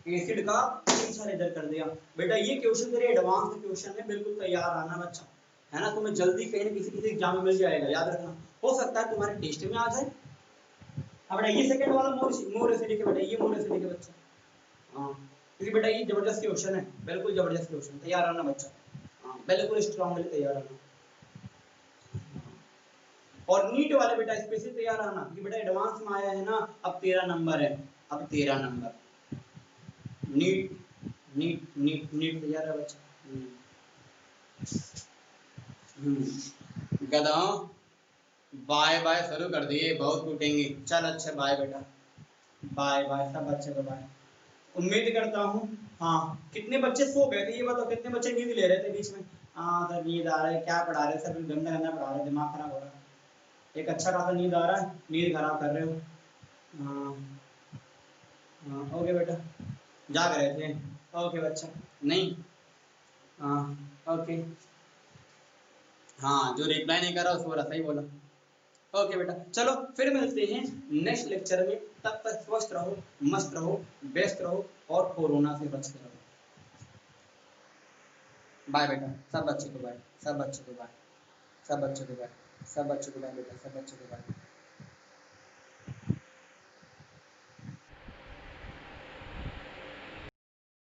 एसिड का पीछा इधर कर दिया बेटा। ये क्वेश्चन तेरे एडवांस क्वेश्चन है, बिल्कुल तैयार आना बच्चा, है ना? तुम्हें जल्दी कहीं ना किसी एग्जाम में मिल जाएगा, याद रखना। हो सकता है तुम्हारे टेस्ट में आ जाए। अब बेटा ये सेकंड वाला मोर एसिडिक है बेटा, ये मोर एसिडिक है बच्चा, हाँ, क्योंकि बेटा ये जबरदस्त क्वेश्चन है, बिल्कुल जबरदस्त क्वेश्चन, तैयार रहना बच्चा, हाँ बिल्कुल स्ट्रांगली तैयार रहना। और नीट वाले बेटा स्पेशली तैयार रहना, क्योंकि बेटा एडवांस में आया है ना, अब 13 नंबर है, अब 13 number. NEET NEET NEET NEET तैयार है बच्चा। गधा बाय बाय शुरू कर दिए, बहुत कूटेंगे, चल अच्छा बाय बेटा, बाय बाय सब बच्चे को बाय। उम्मीद करता हूँ, हाँ कितने बच्चे सो गए थे ये बताओ, कितने बच्चे नींद ले रहे थे बीच में? हाँ सर नींद आ रहा है, क्या पढ़ा रहे सर? गंदा गंदा पढ़ा रहे, दिमाग खराब हो रहा है। एक अच्छा खासा नींद आ रहा है, नींद खराब कर रहे हो। हाँ हाँ ओके बेटा, जाग रहे थे, ओके बच्चा, नहीं हाँ ओके, हाँ जो रिप्लाई नहीं कर रहा उसको सही बोला। ओके बेटा, चलो फिर मिलते हैं नेक्स्ट लेक्चर में, तब तक स्वस्थ रहो, मस्त रहो, व्यस्त रहो और कोरोना से बचते रहो। बाय बेटा, सब बच्चों को बाय, सब बच्चों को बाय, सब बच्चों को बाय, सब बच्चों को बाय बेटा, सब बच्चों को बाय।